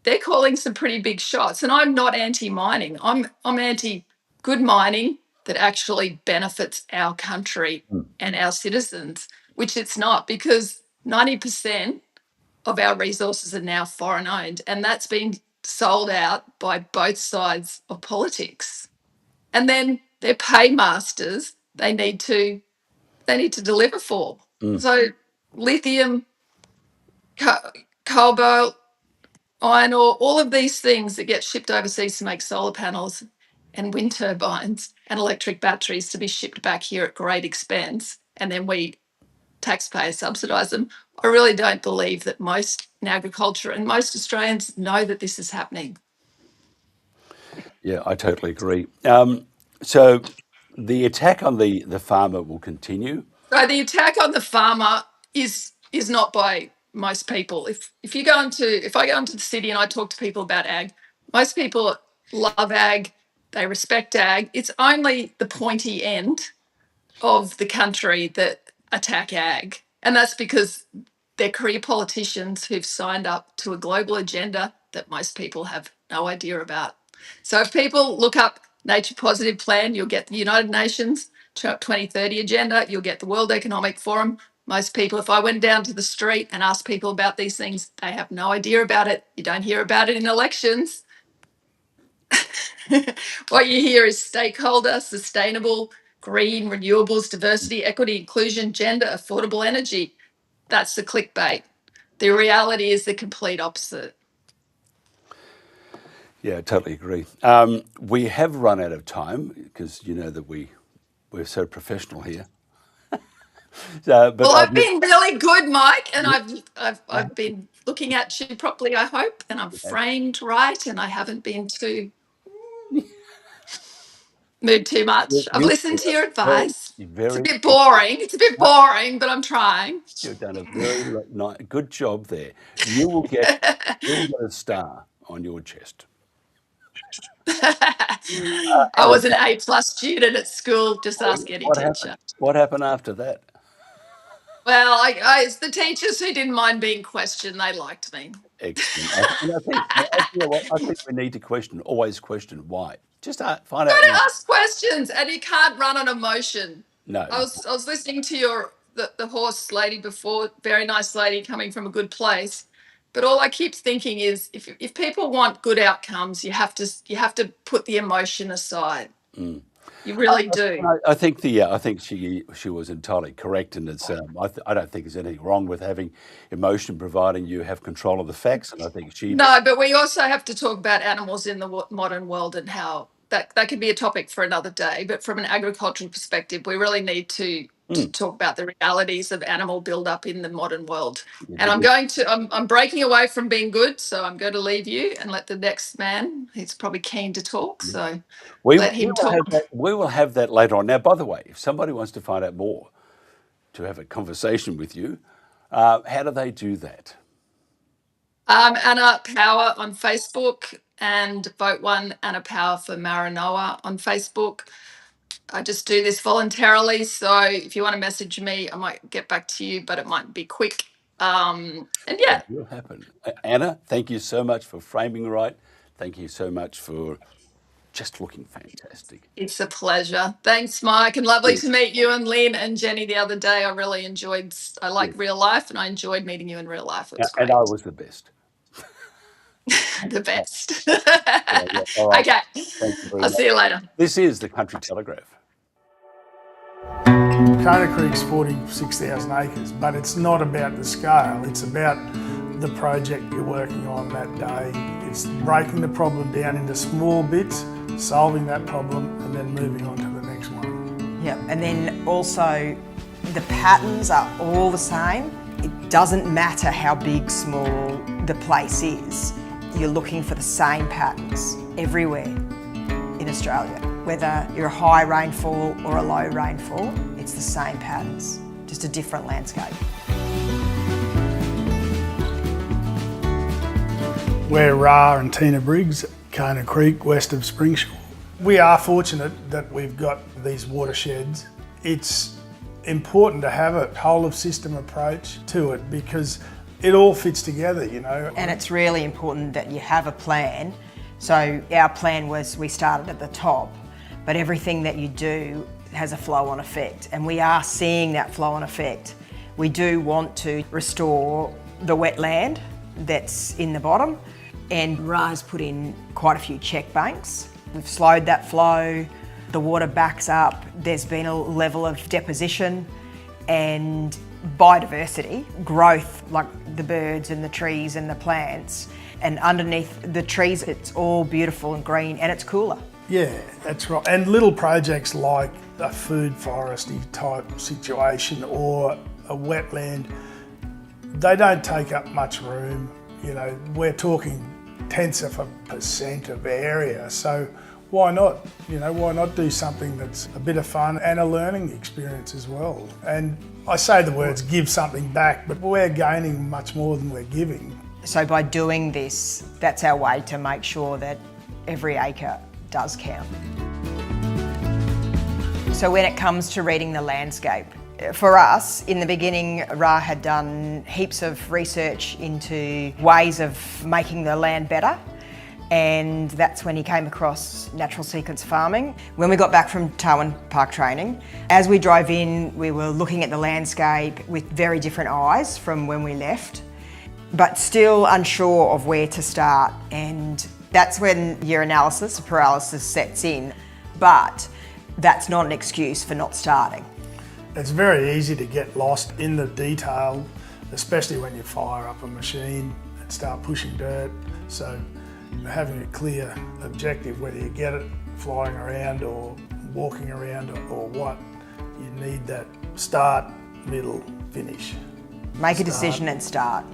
they're calling some pretty big shots. And I'm not anti-mining. I'm anti good mining that actually benefits our country and our citizens, which it's not because 90% of our resources are now foreign owned, and that's been sold out by both sides of politics. And then they're paymasters. They need to deliver for. So lithium, cobalt, iron ore, all of these things that get shipped overseas to make solar panels and wind turbines and electric batteries to be shipped back here at great expense, and then we taxpayers subsidise them. I really don't believe that most in agriculture and most Australians know that this is happening. Yeah, I totally agree. So the attack on the farmer will continue. So the attack on the farmer is not by most people. If I go into the city and I talk to people about ag, most people love ag, they respect ag. It's only the pointy end of the country that attack ag. And that's because they're career politicians who've signed up to a global agenda that most people have no idea about. So if people look up Nature Positive Plan, you'll get the United Nations 2030 agenda, you'll get the World Economic Forum. Most people, if I went down to the street and asked people about these things, they have no idea about it. You don't hear about it in elections. What you hear is stakeholder, sustainable, green, renewables, diversity, equity, inclusion, gender, affordable energy. That's the clickbait. The reality is the complete opposite. Yeah, I totally agree. We have run out of time because you know that we're so professional here. Well, I've been really good, Mike, and I've been looking at you properly, I hope, and I'm framed right, and I haven't been moved too much. I've listened to your advice. It's a bit boring. It's a bit boring, but I'm trying. You've done a very good job there. You will get a star on your chest. I was an A+ student at school. Just ask any teacher. What happened after that? Well, it's the teachers who didn't mind being questioned. They liked me. Excellent. I think we need to always question why. Just find out. You gotta ask questions, and you can't run on emotion. No. I was listening to the horse lady before, very nice lady coming from a good place. But all I keep thinking is, if people want good outcomes, you have to put the emotion aside. You really do. I think she was entirely correct, and it's I don't think there's anything wrong with having emotion, providing you have control of the facts. And I think No, but we also have to talk about animals in the modern world and how that could be a topic for another day. But from an agricultural perspective, we really need to talk about the realities of animal build-up in the modern world. And I'm breaking away from being good, so I'm going to leave you and let the next man, he's probably keen to talk, so let him talk. We will have that later on. Now, by the way, if somebody wants to find out more, to have a conversation with you, how do they do that? Anna Power on Facebook, and Vote 1 Anna Power for Maranoa on Facebook. I just do this voluntarily, so if you want to message me, I might get back to you, but it might be quick. And yeah. It will happen. Anna, thank you so much for framing right. Thank you so much for just looking fantastic. It's a pleasure. Thanks, Mike, and lovely to meet you and Lynn and Jenny the other day. I really enjoyed, real life, and I enjoyed meeting you in real life. It was great. And I was the best. The best. All right. Okay. Thank you very I'll much. see you later. This is the Country Telegraph. Kona Creek's 46,000 acres, but it's not about the scale, it's about the project you're working on that day. It's breaking the problem down into small bits, solving that problem, and then moving on to the next one. Yeah, and then also the patterns are all the same. It doesn't matter how big, small the place is. You're looking for the same patterns everywhere in Australia. Whether you're a high rainfall or a low rainfall, it's the same patterns, just a different landscape. We're Ra and Tina Briggs, Kona Creek, west of Springsure. We are fortunate that we've got these watersheds. It's important to have a whole of system approach to it because it all fits together, you know. And it's really important that you have a plan. So our plan was we started at the top, but everything that you do has a flow-on effect, and we are seeing that flow-on effect. We do want to restore the wetland that's in the bottom, and Ra's put in quite a few check banks. We've slowed that flow, the water backs up, there's been a level of deposition and biodiversity, growth, like the birds and the trees and the plants, and underneath the trees it's all beautiful and green and it's cooler. Yeah, that's right. And little projects like a food forestry type situation or a wetland, they don't take up much room. You know, we're talking tenths of a % of area, so why not? You know, why not do something that's a bit of fun and a learning experience as well? And I say the words give something back, but we're gaining much more than we're giving. So by doing this, that's our way to make sure that every acre does count. So when it comes to reading the landscape, for us, in the beginning, Ra had done heaps of research into ways of making the land better, and that's when he came across natural sequence farming. When we got back from Tarwin Park training, as we drove in, we were looking at the landscape with very different eyes from when we left, but still unsure of where to start, and that's when your analysis paralysis sets in, but that's not an excuse for not starting. It's very easy to get lost in the detail, especially when you fire up a machine and start pushing dirt. So having a clear objective, whether you get it flying around or walking around or what, you need that start, middle, finish. Make a decision and start.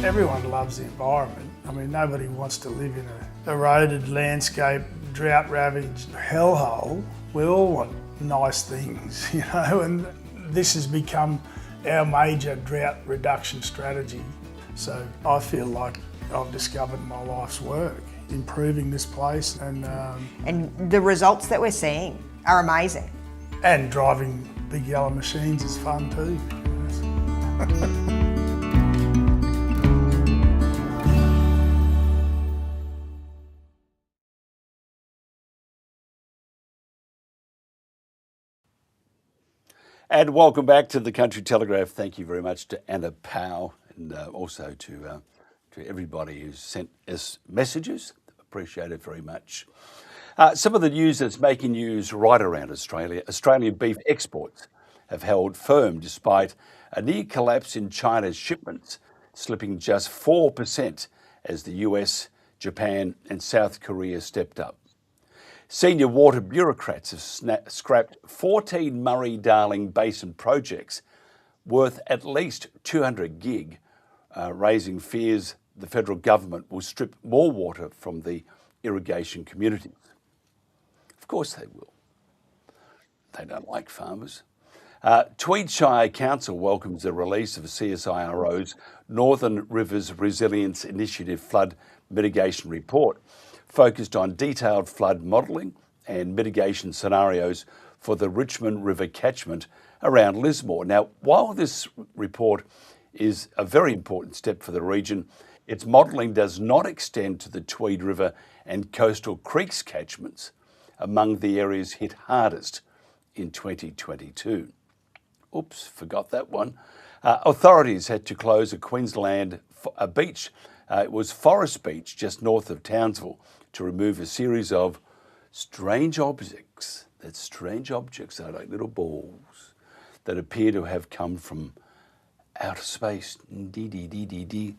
Everyone loves the environment. I mean, nobody wants to live in an eroded landscape, drought-ravaged hellhole. We all want nice things, you know, and this has become our major drought reduction strategy. So I feel like I've discovered my life's work, improving this place, and the results that we're seeing are amazing. And driving big yellow machines is fun too. And welcome back to the Country Telegraph. Thank you very much to Anna Powell and also to everybody who's sent us messages. Appreciate it very much. Some of the news that's making news right around Australia. Australian beef exports have held firm despite a near collapse in China's shipments, slipping just 4% as the US, Japan and South Korea stepped up. Senior water bureaucrats have scrapped 14 Murray-Darling Basin projects worth at least 200 gig, raising fears the federal government will strip more water from the irrigation communities. Of course they will. They don't like farmers. Tweed Shire Council welcomes the release of CSIRO's Northern Rivers Resilience Initiative Flood Mitigation Report, focused on detailed flood modelling and mitigation scenarios for the Richmond River catchment around Lismore. Now, while this report is a very important step for the region, its modelling does not extend to the Tweed River and Coastal Creeks catchments, among the areas hit hardest in 2022. Oops, forgot that one. Authorities had to close a Queensland beach. It was Forest Beach, just north of Townsville, to remove a series of strange objects. That strange objects are like little balls that appear to have come from outer space.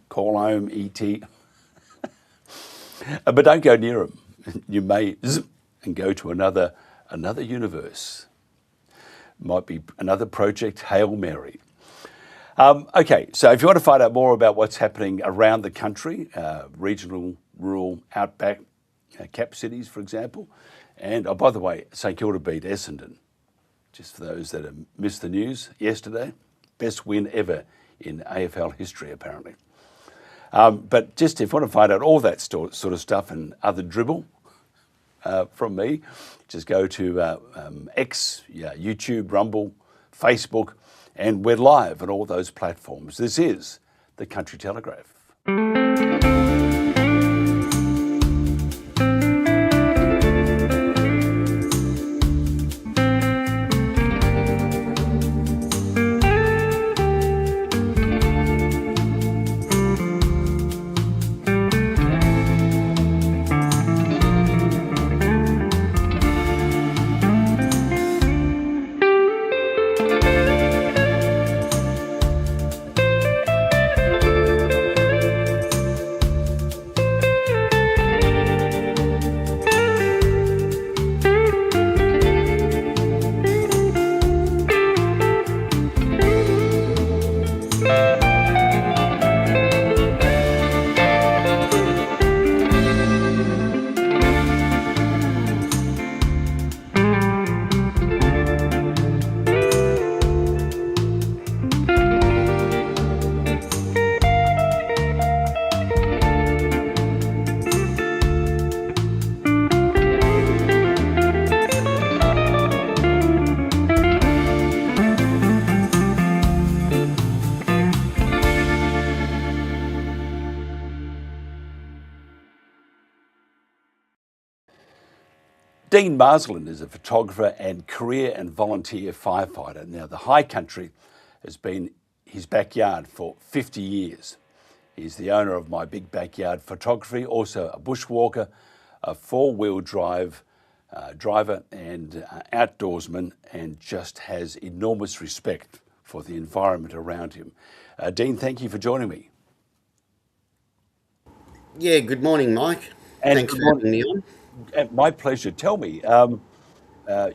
Call home, E.T. But don't go near them. You may zip and go to another universe. Might be another project, Hail Mary. Okay, so if you want to find out more about what's happening around the country, regional, rural, outback, cap cities, for example, and oh, by the way, St Kilda beat Essendon, just for those that have missed the news yesterday. Best win ever in AFL history, apparently. But just if you want to find out all that sort of stuff and other dribble from me, just go to X, YouTube, Rumble, Facebook, and we're live on all those platforms. This is the Country Telegraph. Dean Marsland is a photographer and career and volunteer firefighter. Now, the high country has been his backyard for 50 years. He's the owner of My Big Backyard Photography, also a bushwalker, a four-wheel drive driver and outdoorsman, and just has enormous respect for the environment around him. Dean, thank you for joining me. Yeah, good morning, Mike. And thanks for having me on. My pleasure. Tell me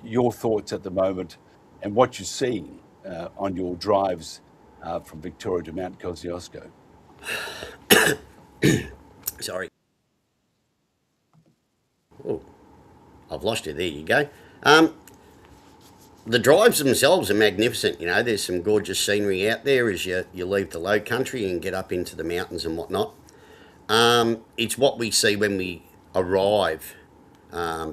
your thoughts at the moment and what you're seeing on your drives from Victoria to Mount Kosciuszko. Sorry. Oh, I've lost you. There you go. The drives themselves are magnificent. You know, there's some gorgeous scenery out there as you leave the low country and get up into the mountains and whatnot. It's what we see when we arrive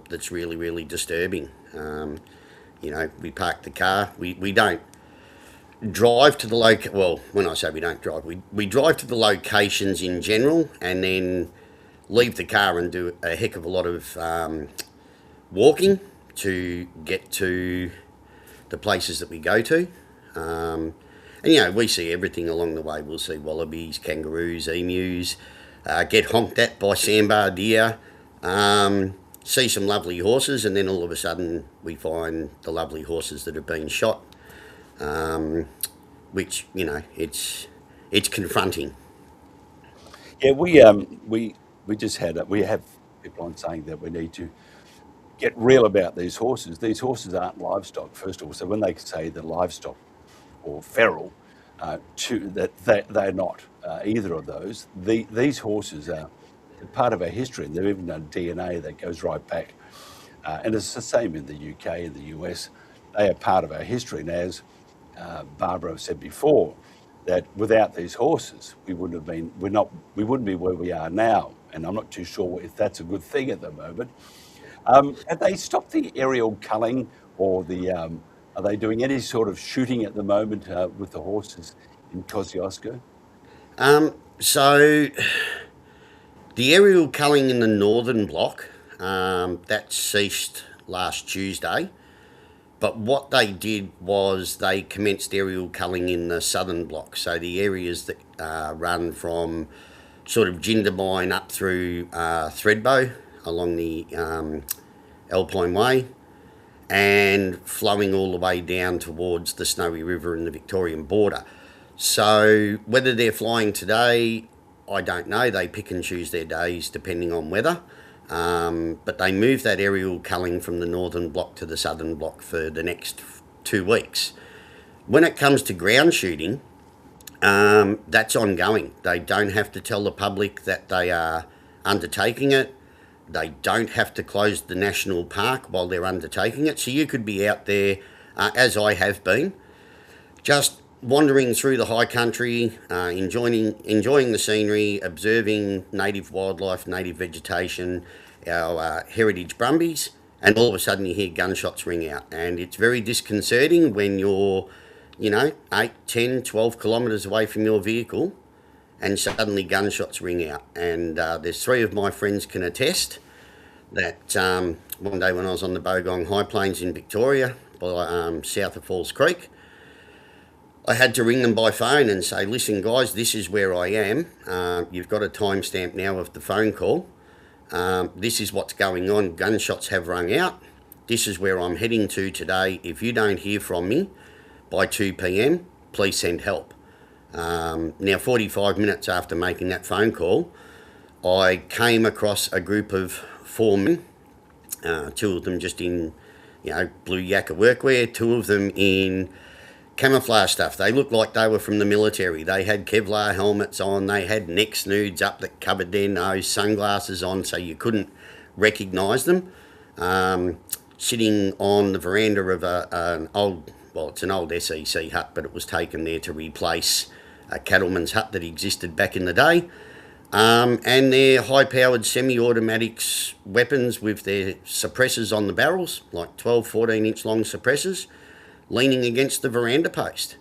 that's really, really disturbing. You know, we park the car. We don't drive to the well, when I say we don't drive, we drive to the locations in general and then leave the car and do a heck of a lot of walking to get to the places that we go to. And, you know, we see everything along the way. We'll see wallabies, kangaroos, emus, get honked at by sandbar deer, see some lovely horses, and then all of a sudden we find the lovely horses that have been shot, which, you know, it's confronting. Yeah, we just had we have people on saying that we need to get real about these horses. These horses aren't livestock, first of all. So when they say they're livestock or feral, they're not either of those. These horses are part of our history, and they've even done DNA that goes right back. And it's the same in the UK and the US. They are part of our history. And as Barbara said before, that without these horses, we wouldn't be where we are now. And I'm not too sure if that's a good thing at the moment. Have they stopped the aerial culling, or are they doing any sort of shooting at the moment with the horses in Kosciuszko? So the aerial culling in the northern block, that ceased last Tuesday. But what they did was they commenced aerial culling in the southern block. So the areas that run from sort of Jindabyne up through Thredbo along the Alpine Way and flowing all the way down towards the Snowy River and the Victorian border. So whether they're flying today, I don't know. They pick and choose their days depending on weather. But they moved that aerial culling from the northern block to the southern block for the next 2 weeks. When it comes to ground shooting, That's ongoing. They don't have to tell the public that they are undertaking it. They don't have to close the national park while they're undertaking it. So you could be out there, as I have been, just wandering through the high country, enjoying the scenery, observing native wildlife, native vegetation, our heritage brumbies, and all of a sudden you hear gunshots ring out. And it's very disconcerting when you're, 8, 10, 12 kilometres away from your vehicle and suddenly gunshots ring out. And there's 3 of my friends can attest that one day when I was on the Bogong High Plains in Victoria, by, south of Falls Creek, I had to ring them by phone and say, listen guys, this is where I am. You've got a timestamp now of the phone call. This is what's going on. Gunshots have rung out. This is where I'm heading to today. If you don't hear from me by 2 p.m, please send help. Now, 45 minutes after making that phone call, I came across a group of 4 men, 2 of them just in, blue yakka workwear, 2 of them in camouflage stuff. They looked like they were from the military. They had Kevlar helmets on, they had neck snoods up that covered their nose, sunglasses on so you couldn't recognise them. Sitting on the veranda of an old, well, it's an old SEC hut, but it was taken there to replace a cattleman's hut that existed back in the day. And their high-powered semi-automatics weapons with their suppressors on the barrels, like 12, 14-inch long suppressors, leaning against the veranda post.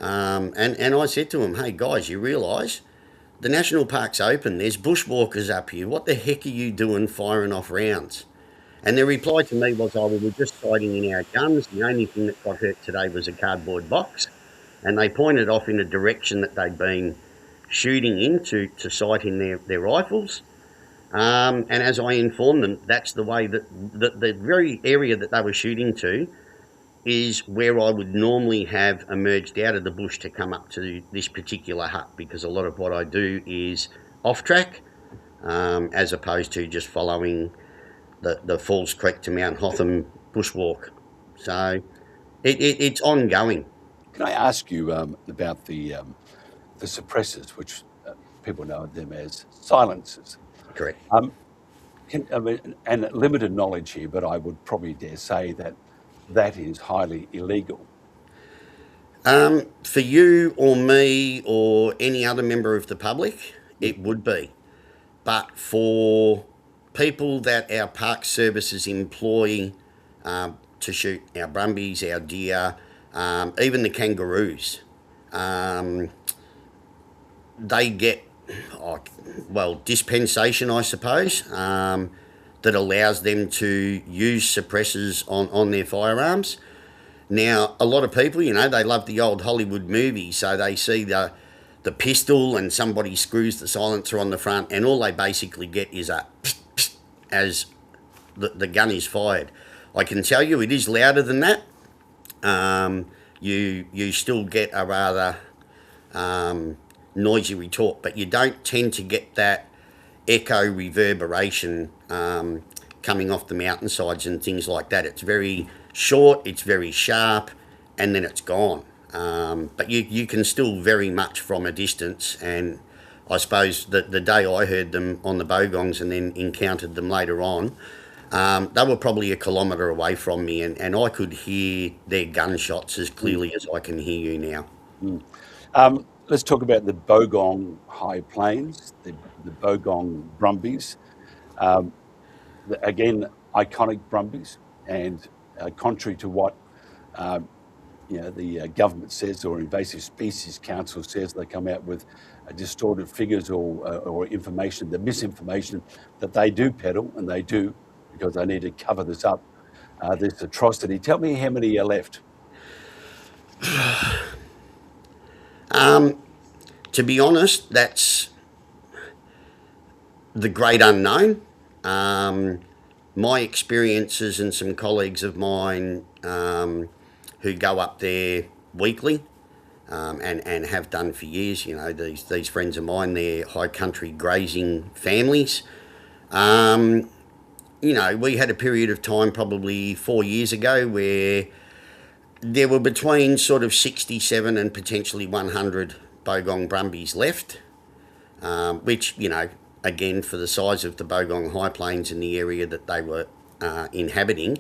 And I said to him, hey guys, you realise the national park's open, there's bushwalkers up here, what the heck are you doing firing off rounds? And their reply to me was, oh, we were just sighting in our guns, the only thing that got hurt today was a cardboard box. And they pointed off in a direction that they'd been shooting into to sight in their rifles. And as I informed them, that's the way that the very area that they were shooting to is where I would normally have emerged out of the bush to come up to this particular hut, because a lot of what I do is off track, as opposed to just following the Falls Creek to Mount Hotham bushwalk. So it's ongoing. Can I ask you about the suppressors, which people know them as silencers? Correct. And limited knowledge here, but I would probably dare say that that is highly illegal. For you or me or any other member of the public, it would be. But for people that our park services employ to shoot our brumbies, our deer, even the kangaroos, they get, dispensation, I suppose, that allows them to use suppressors on their firearms. Now, a lot of people, they love the old Hollywood movies, so they see the pistol and somebody screws the silencer on the front, and all they basically get is a pst, pst, as the gun is fired. I can tell you it is louder than that. You still get a rather noisy retort, but you don't tend to get that echo reverberation coming off the mountainsides and things like that. It's very short, it's very sharp, and then it's gone. But you can still very much from a distance, and I suppose the day I heard them on the Bogongs and then encountered them later on, they were probably a kilometre away from me, and I could hear their gunshots as clearly as I can hear you now. Let's talk about the Bogong High Plains, the Bogong Brumbies. Again, iconic Brumbies, and contrary to what the government says or Invasive Species Council says, they come out with distorted figures or information, the misinformation that they do peddle, and they do because they need to cover this up, this atrocity. Tell me how many are left. To be honest, that's the great unknown. My experiences and some colleagues of mine who go up there weekly and have done for years, these friends of mine, they're high country grazing families. We had a period of time probably 4 years ago where there were between sort of 67 and potentially 100 Bogong Brumbies left, which, you know, again, for the size of the Bogong High Plains in the area that they were inhabiting,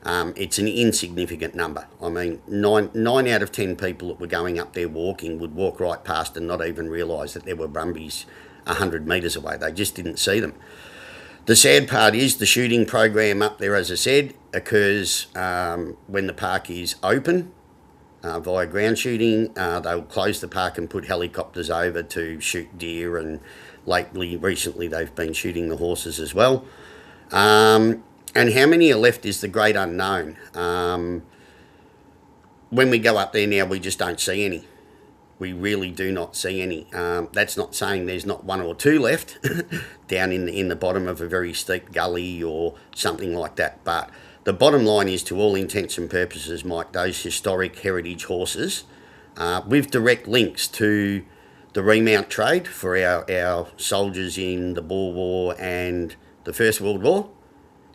it's an insignificant number. I mean, nine out of 10 people that were going up there walking would walk right past and not even realise that there were Brumbies 100 metres away. They just didn't see them. The sad part is the shooting program up there, as I said, occurs when the park is open via ground shooting. They'll close the park and put helicopters over to shoot deer, and recently they've been shooting the horses as well. And how many are left is the great unknown. When we go up there now, we just don't see any. We really do not see any. That's not saying there's not one or two left down in the bottom of a very steep gully or something like that. But the bottom line is, to all intents and purposes, Mike, those historic heritage horses, with direct links to the remount trade for our soldiers in the Boer War and the First World War,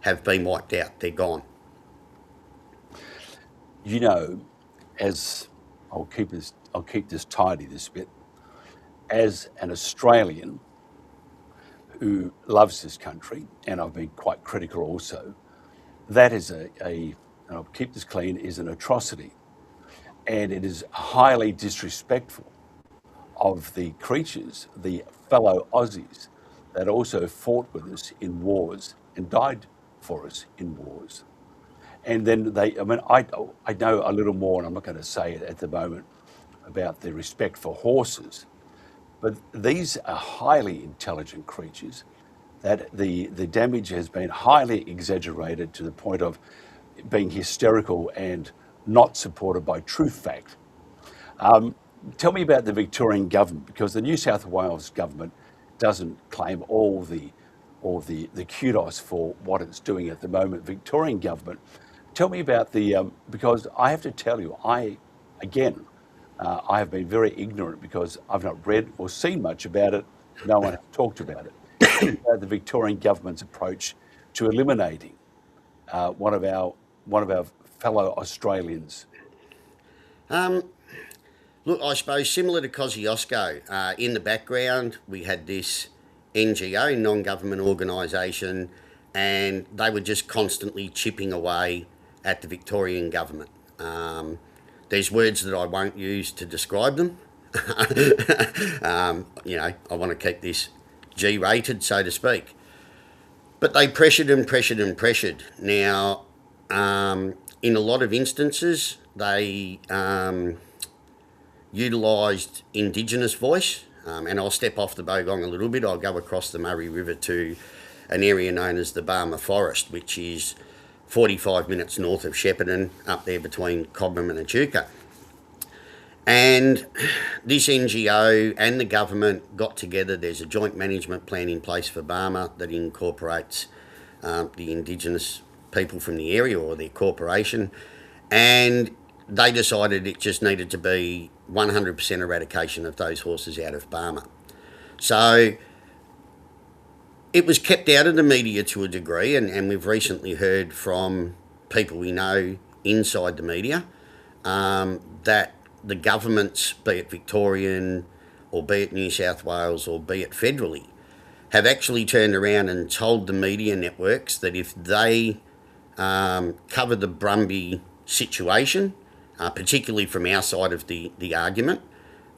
have been wiped out. They're gone. You know, as I'll keep this tidy this bit, as an Australian who loves this country, and I've been quite critical also, that is and I'll keep this clean, is an atrocity. And it is highly disrespectful of the creatures, the fellow Aussies, that also fought with us in wars and died for us in wars. And then I know a little more, and I'm not going to say it at the moment, about the respect for horses, but these are highly intelligent creatures that the damage has been highly exaggerated to the point of being hysterical and not supported by true fact. Tell me about the Victorian government, because the New South Wales government doesn't claim all the kudos for what it's doing at the moment. Victorian government, tell me about because I have to tell you, I have been very ignorant because I've not read or seen much about it. No one has talked about it. The Victorian government's approach to eliminating one of our fellow Australians. Look, I suppose similar to Kosciuszko, in the background we had this NGO, non-government organisation, and they were just constantly chipping away at the Victorian government. There's words that I won't use to describe them. You know, I want to keep this G-rated, so to speak. But they pressured and pressured and pressured. Now, in a lot of instances, they utilised Indigenous voice. And I'll step off the Bogong a little bit. I'll go across the Murray River to an area known as the Barmah Forest, which is 45 minutes north of Shepparton, up there between Cobram and Echuca. And this NGO and the government got together. There's a joint management plan in place for Barmah that incorporates the Indigenous people from the area, or their corporation, and they decided it just needed to be 100% eradication of those horses out of Barmah. So it was kept out of the media to a degree, and we've recently heard from people we know inside the media that the governments, be it Victorian or be it New South Wales or be it federally, have actually turned around and told the media networks that if they cover the Brumby situation, particularly from our side of the argument,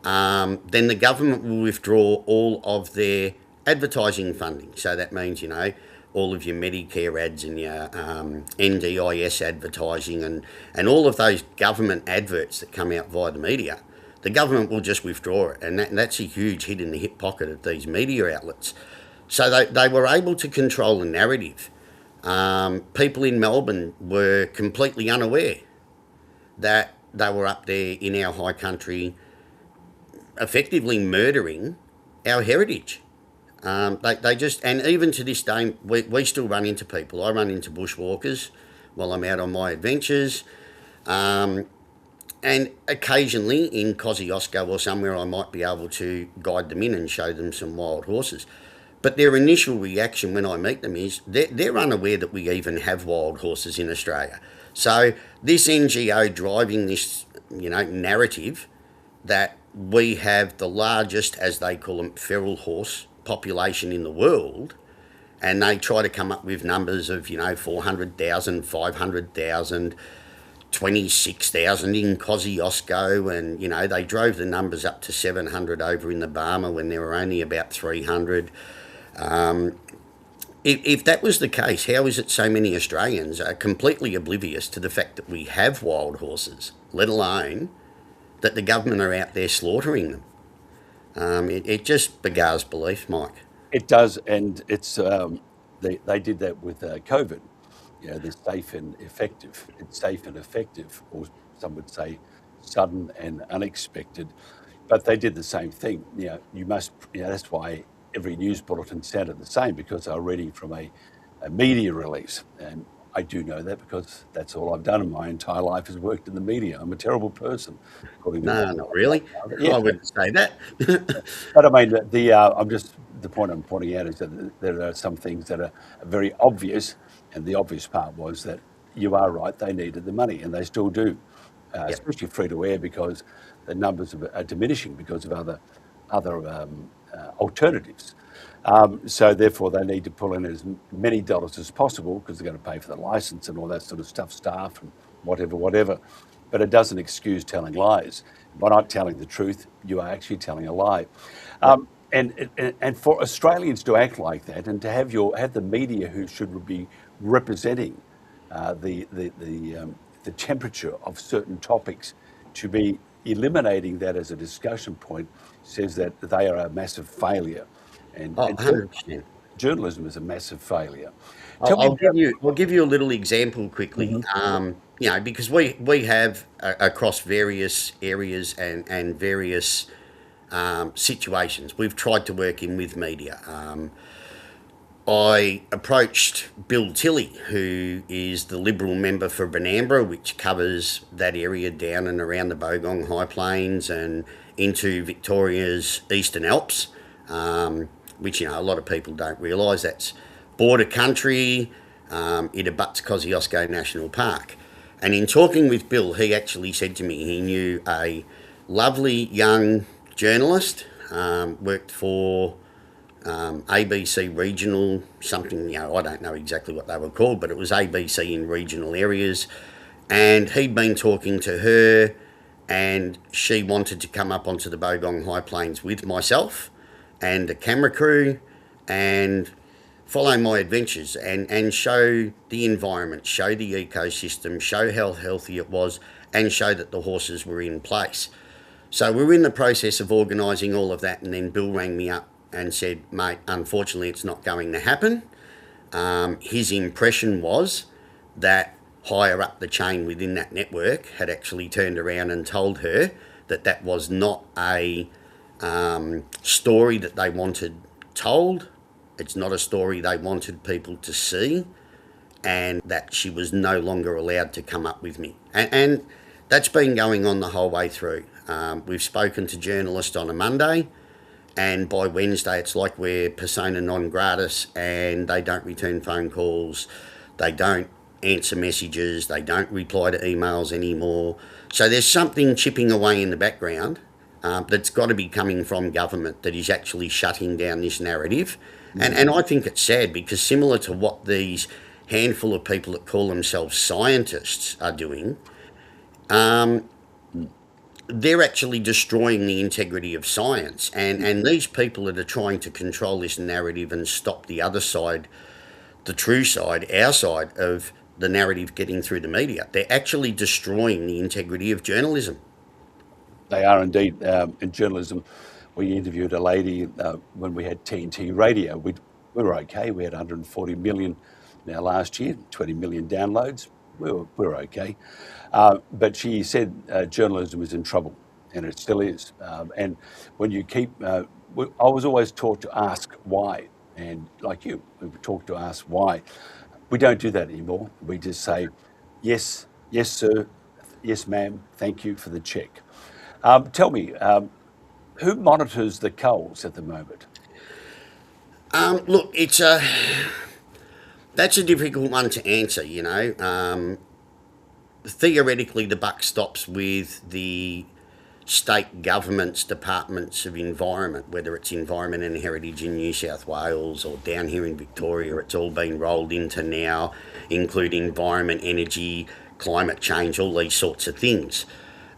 then the government will withdraw all of their advertising funding. So that means, you know, all of your Medicare ads and your NDIS advertising and all of those government adverts that come out via the media, the government will just withdraw it. And that's a huge hit in the hip pocket of these media outlets. So they were able to control the narrative. People in Melbourne were completely unaware that they were up there in our high country effectively murdering our heritage. They just, and even to this day, we still run into people. I run into bushwalkers while I'm out on my adventures. And occasionally in Kosciuszko or somewhere I might be able to guide them in and show them some wild horses. But their initial reaction when I meet them is they're unaware that we even have wild horses in Australia. So this NGO driving this, you know, narrative that we have the largest, as they call them, feral horse population in the world, and they try to come up with numbers of 400,000, 500,000, 26,000 in Kosciuszko, and they drove the numbers up to 700 over in the Barmer when there were only about 300. If that was the case, how is it so many Australians are completely oblivious to the fact that we have wild horses, let alone that the government are out there slaughtering them? It just begars belief, Mike. It does, and it's they did that with COVID. They're safe and effective. It's safe and effective, or some would say sudden and unexpected. But they did the same thing. You must. That's why every news bulletin sounded the same, because they were reading from a media release. And I do know that because that's all I've done in my entire life is worked in the media. I'm a terrible person. No, not really. I wouldn't say that. But I mean, the point I'm pointing out is that there are some things that are very obvious, and the obvious part was that you are right, they needed the money, and they still do, especially free to air, because the numbers are diminishing because of other alternatives. So therefore, they need to pull in as many dollars as possible because they're going to pay for the license and all that sort of stuff, staff and whatever. But it doesn't excuse telling lies. By not telling the truth, you are actually telling a lie. And for Australians to act like that, and to have the media who should be representing the temperature of certain topics, to be eliminating that as a discussion point, says that they are a massive failure. And 100%. Journalism is a massive failure. I'll give you a little example quickly. Because we have across various areas and various situations, we've tried to work in with media. I approached Bill Tilley, who is the Liberal member for Benambra, which covers that area down and around the Bogong High Plains and into Victoria's Eastern Alps, which a lot of people don't realise that's border country. It abuts Kosciuszko National Park. And in talking with Bill, he actually said to me he knew a lovely young journalist, worked for ABC Regional, something, I don't know exactly what they were called, but it was ABC in regional areas. And he'd been talking to her, and she wanted to come up onto the Bogong High Plains with myself and a camera crew and follow my adventures and show the environment, show the ecosystem, show how healthy it was, and show that the horses were in place. So we were in the process of organising all of that, and then Bill rang me up and said, mate, unfortunately it's not going to happen. His impression was that higher up the chain within that network had actually turned around and told her that that was not a story that they wanted told. It's not a story they wanted people to see, and that she was no longer allowed to come up with me. And that's been going on the whole way through. We've spoken to journalists on a Monday, and by Wednesday it's like we're persona non gratis, and they don't return phone calls, they don't answer messages, they don't reply to emails anymore. So there's something chipping away in the background that's got to be coming from government that is actually shutting down this narrative. And I think it's sad, because similar to what these handful of people that call themselves scientists are doing, they're actually destroying the integrity of science. And these people that are trying to control this narrative and stop the other side, the true side, our side of the narrative getting through the media, they're actually destroying the integrity of journalism. They are indeed. In journalism, we interviewed a lady when we had TNT radio. We were okay. We had 140 million now last year, 20 million downloads. We were okay. But she said journalism is in trouble, and it still is. And when you keep, I was always taught to ask why. And like you, we were taught to ask why. We don't do that anymore. We just say, yes, sir, yes, ma'am, thank you for the check. Tell me, who monitors the culls at the moment? Look, that's a difficult one to answer, Theoretically, the buck stops with the state governments, departments of environment, whether it's Environment and Heritage in New South Wales or down here in Victoria, it's all been rolled into now, including environment, energy, climate change, all these sorts of things.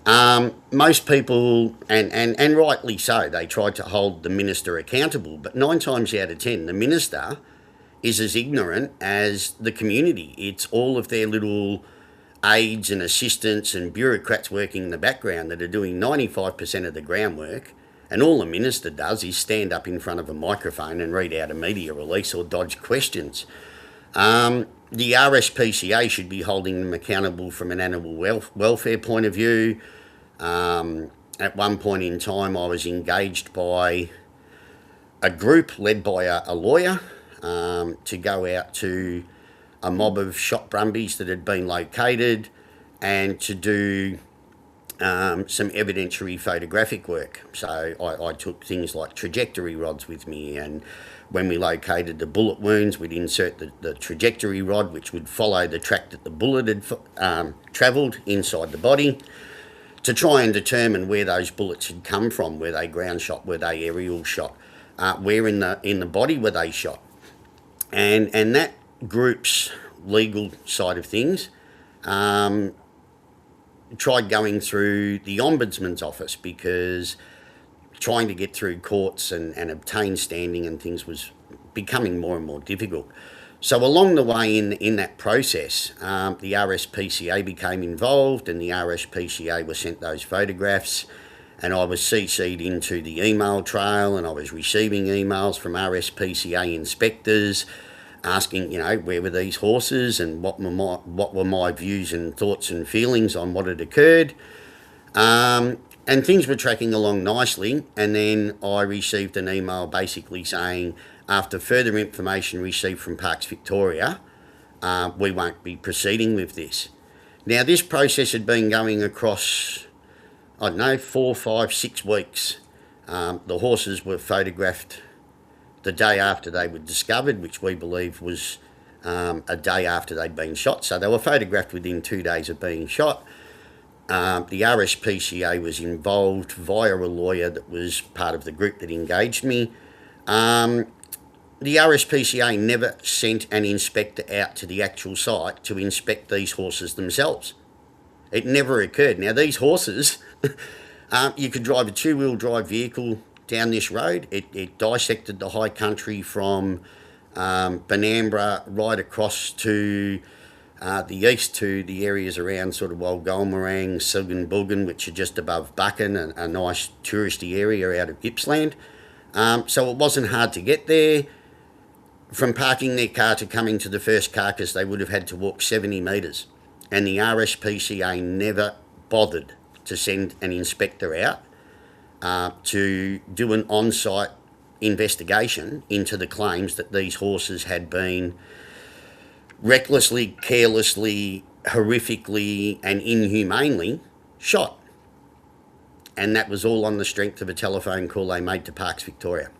Most people, and rightly so, they tried to hold the minister accountable, but 9 times out of 10, the minister is as ignorant as the community. It's all of their little aides and assistants and bureaucrats working in the background that are doing 95% of the groundwork, and all the minister does is stand up in front of a microphone and read out a media release or dodge questions. The RSPCA should be holding them accountable from an animal welfare point of view. At one point in time, I was engaged by a group led by a lawyer to go out to a mob of shot brumbies that had been located and to do some evidentiary photographic work. So I took things like trajectory rods with me, and when we located the bullet wounds, we'd insert the trajectory rod, which would follow the track that the bullet had travelled inside the body, to try and determine where those bullets had come from. Were they ground shot? Were they aerial shot? Where in the body were they shot? And that group's legal side of things tried going through the Ombudsman's office, because trying to get through courts and obtain standing and things was becoming more and more difficult. So along the way in that process, the RSPCA became involved, and the RSPCA was sent those photographs, and I was CC'd into the email trail, and I was receiving emails from RSPCA inspectors asking, where were these horses and what were my views and thoughts and feelings on what had occurred. And things were tracking along nicely, and then I received an email basically saying, after further information received from Parks Victoria, we won't be proceeding with this. Now, this process had been going across, 4, 5, 6 weeks. The horses were photographed the day after they were discovered, which we believe was a day after they'd been shot. So they were photographed within 2 days of being shot. The RSPCA was involved via a lawyer that was part of the group that engaged me. The RSPCA never sent an inspector out to the actual site to inspect these horses themselves. It never occurred. Now, these horses, you could drive a 2-wheel drive vehicle down this road. It dissected the high country from Benambra right across to the east to the areas around sort of Walgolmarang, Silgan Bulgan, which are just above Buchan, a nice touristy area out of Gippsland. So it wasn't hard to get there. From parking their car to coming to the first carcass, they would have had to walk 70 metres. And the RSPCA never bothered to send an inspector out to do an on-site investigation into the claims that these horses had been recklessly, carelessly, horrifically and inhumanely shot. And that was all on the strength of a telephone call they made to Parks Victoria.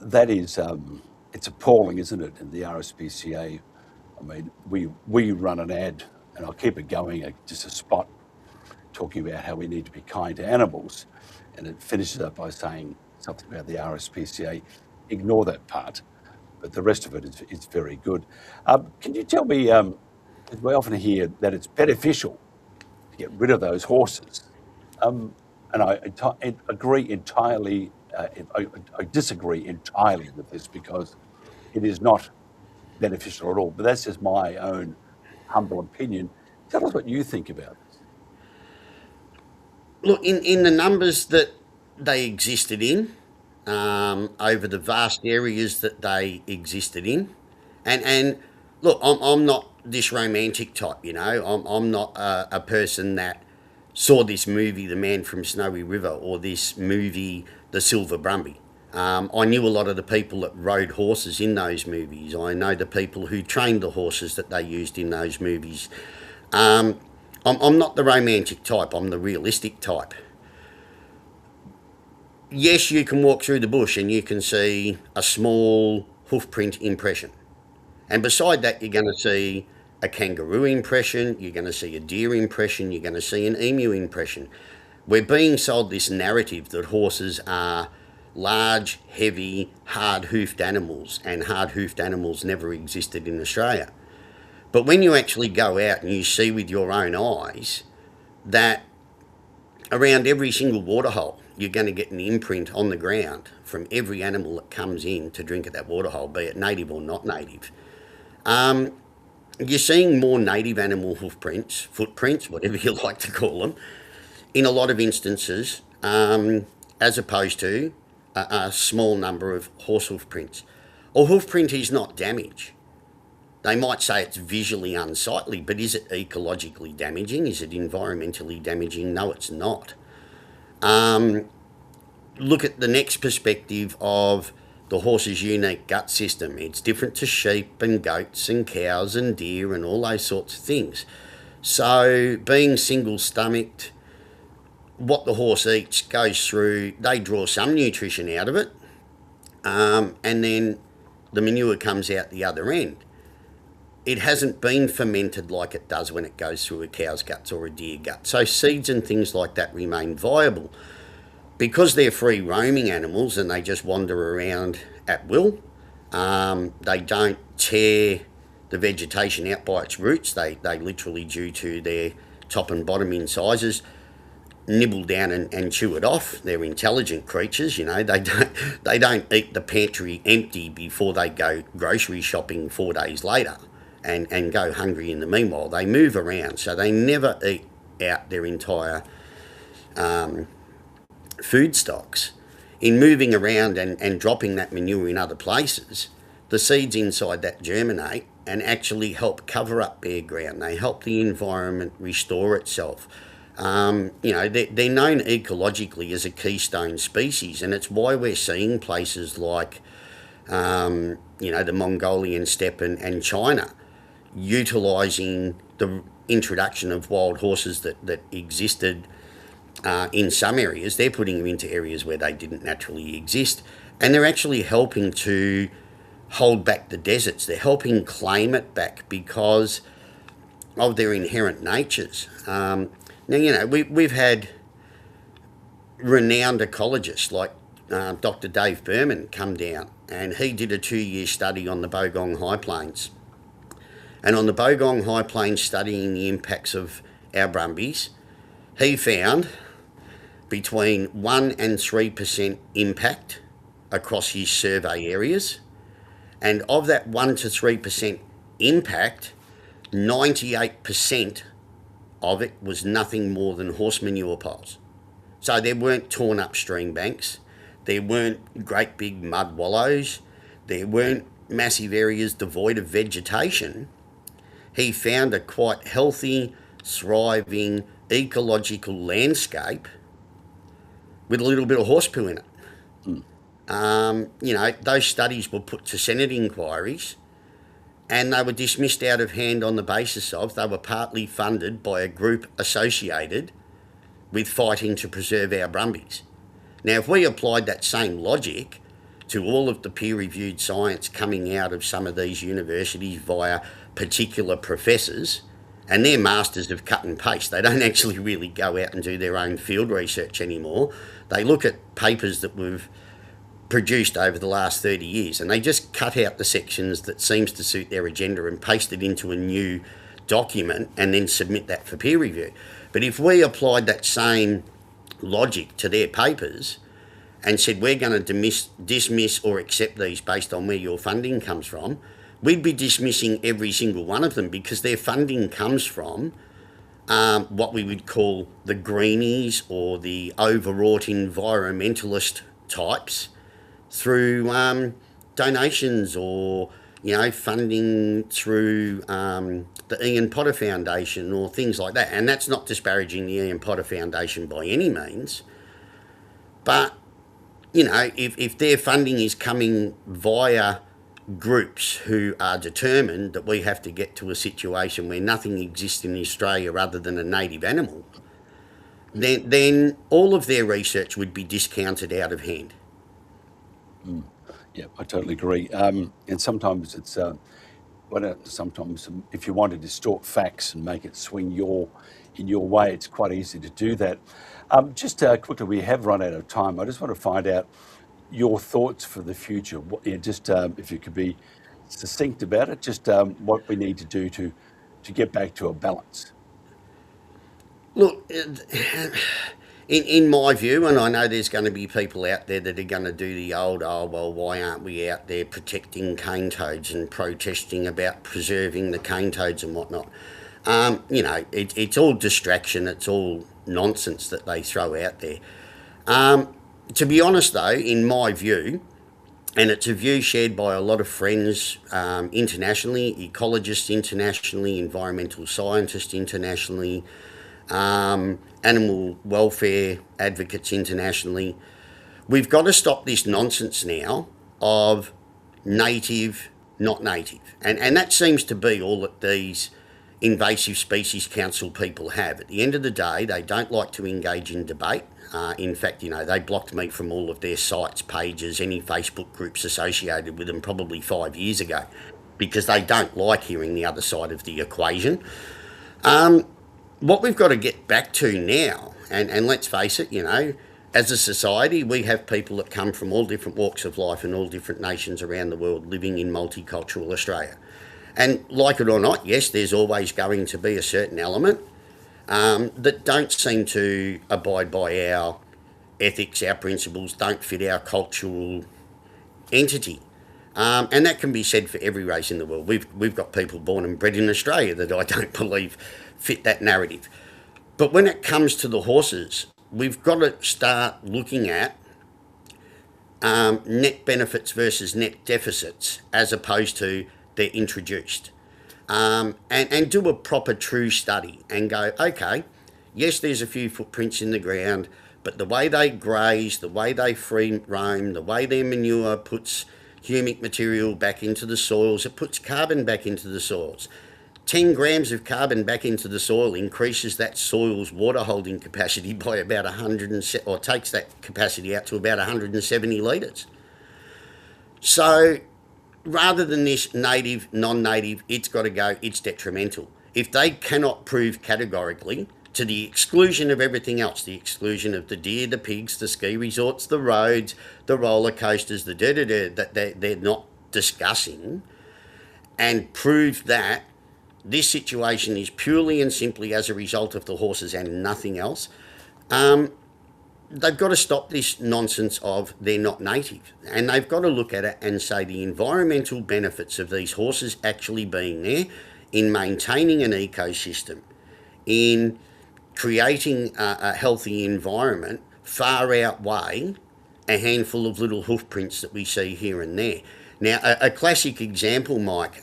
That is, it's appalling, isn't it, in the RSPCA? I mean, we run an ad, and I'll keep it going, just a spot talking about how we need to be kind to animals, and it finishes up by saying something about the RSPCA. Ignore that part, but the rest of it is very good. Can you tell me, we often hear that it's beneficial to get rid of those horses, and I agree entirely. I disagree entirely with this, because it is not beneficial at all. But that's just my own humble opinion. Tell us what you think about this. Look, in the numbers that they existed in, over the vast areas that they existed in, and look, I'm not this romantic type, I'm not a person that saw this movie, The Man from Snowy River, or this movie, The Silver Brumby. I knew a lot of the people that rode horses in those movies. I know the people who trained the horses that they used in those movies. I'm not the romantic type, I'm the realistic type. Yes, you can walk through the bush and you can see a small hoof print impression. And beside that, you're going to see a kangaroo impression, you're going to see a deer impression, you're going to see an emu impression. We're being sold this narrative that horses are large, heavy, hard-hoofed animals, and hard-hoofed animals never existed in Australia. But when you actually go out and you see with your own eyes that around every single waterhole, you're going to get an imprint on the ground from every animal that comes in to drink at that waterhole, be it native or not native. You're seeing more native animal footprints, whatever you like to call them, in a lot of instances, as opposed to a small number of horse hoof prints. A hoof print is not damage. They might say it's visually unsightly, but is it ecologically damaging? Is it environmentally damaging? No, it's not. Look at the next perspective of the horse's unique gut system. It's different to sheep and goats and cows and deer and all those sorts of things. So being single-stomached, what the horse eats goes through, they draw some nutrition out of it, and then the manure comes out the other end. It hasn't been fermented like it does when it goes through a cow's guts or a deer gut. So seeds and things like that remain viable. Because they're free roaming animals and they just wander around at will, they don't tear the vegetation out by its roots. They literally, due to their top and bottom incisors, nibble down and chew it off. They're intelligent creatures, you know. They don't eat the pantry empty before they go grocery shopping 4 days later and go hungry in the meanwhile. They move around, so they never eat out their entire food stocks. In moving around and dropping that manure in other places, the seeds inside that germinate and actually help cover up bare ground. They help the environment restore itself. You know, they're known ecologically as a keystone species, and it's why we're seeing places like, you know, the Mongolian steppe and China utilising the introduction of wild horses that existed in some areas. They're putting them into areas where they didn't naturally exist, and they're actually helping to hold back the deserts. They're helping claim it back because of their inherent natures. Now, you know, we've had renowned ecologists like Dr. Dave Berman come down, and he did a 2-year study on the Bogong High Plains. And on the Bogong High Plains, studying the impacts of our brumbies, he found between 1% and 3% impact across his survey areas. And of that 1% to 3% impact, 98% of it was nothing more than horse manure piles. So there weren't torn up stream banks, there weren't great big mud wallows, there weren't massive areas devoid of vegetation. He found a quite healthy, thriving, ecological landscape with a little bit of horse poo in it. You know, those studies were put to Senate inquiries, and they were dismissed out of hand on the basis of they were partly funded by a group associated with fighting to preserve our brumbies. Now, if we applied that same logic to all of the peer-reviewed science coming out of some of these universities via particular professors, and they're masters of cut and paste. They don't actually really go out and do their own field research anymore. They look at papers that we've produced over the last 30 years, and they just cut out the sections that seems to suit their agenda and paste it into a new document and then submit that for peer review. But if we applied that same logic to their papers and said we're going to dismiss or accept these based on where your funding comes from, we'd be dismissing every single one of them because their funding comes from what we would call the greenies or the overwrought environmentalist types through donations or, you know, funding through the Ian Potter Foundation or things like that. And that's not disparaging the Ian Potter Foundation by any means. But, you know, if their funding is coming via groups who are determined that we have to get to a situation where nothing exists in Australia other than a native animal, then all of their research would be discounted out of hand. Yeah, I totally agree. And sometimes it's sometimes if you want to distort facts and make it swing in your way, it's quite easy to do that. Just quickly, we have run out of time. I just want to find out your thoughts for the future. If you could be succinct about it, what we need to do to get back to a balance. Look, in my view, and I know there's going to be people out there that are going to do the old, oh, well, why aren't we out there protecting cane toads and protesting about preserving the cane toads and whatnot? It's all distraction. It's all nonsense that they throw out there. To be honest, though, in my view, and it's a view shared by a lot of friends internationally, ecologists internationally, environmental scientists internationally, animal welfare advocates internationally, we've got to stop this nonsense now of native, not native. And that seems to be all that these invasive species council people have. At the end of the day, they don't like to engage in debate. In fact, they blocked me from all of their sites, pages, any Facebook groups associated with them probably 5 years ago, because they don't like hearing the other side of the equation. What we've got to get back to now, and let's face it, as a society, we have people that come from all different walks of life and all different nations around the world living in multicultural Australia. And like it or not, yes, there's always going to be a certain element that don't seem to abide by our ethics, our principles, don't fit our cultural entity. And that can be said for every race in the world. We've got people born and bred in Australia that I don't believe fit that narrative. But when it comes to the horses, we've got to start looking at net benefits versus net deficits as opposed to they're introduced. And do a proper true study and go, okay, yes, there's a few footprints in the ground, but the way they graze, the way they free roam, the way their manure puts humic material back into the soils, it puts carbon back into the soils. 10 grams of carbon back into the soil increases that soil's water holding capacity by about 100, or takes that capacity out to about 170 litres. So rather than this native, non-native, it's got to go, it's detrimental. If they cannot prove categorically, to the exclusion of everything else, the exclusion of the deer, the pigs, the ski resorts, the roads, the roller coasters, the that they're not discussing, and prove that this situation is purely and simply as a result of the horses and nothing else, they've got to stop this nonsense of they're not native. And they've got to look at it and say the environmental benefits of these horses actually being there in maintaining an ecosystem, in creating a healthy environment, far outweigh a handful of little hoof prints that we see here and there. Now, a classic example, Mike,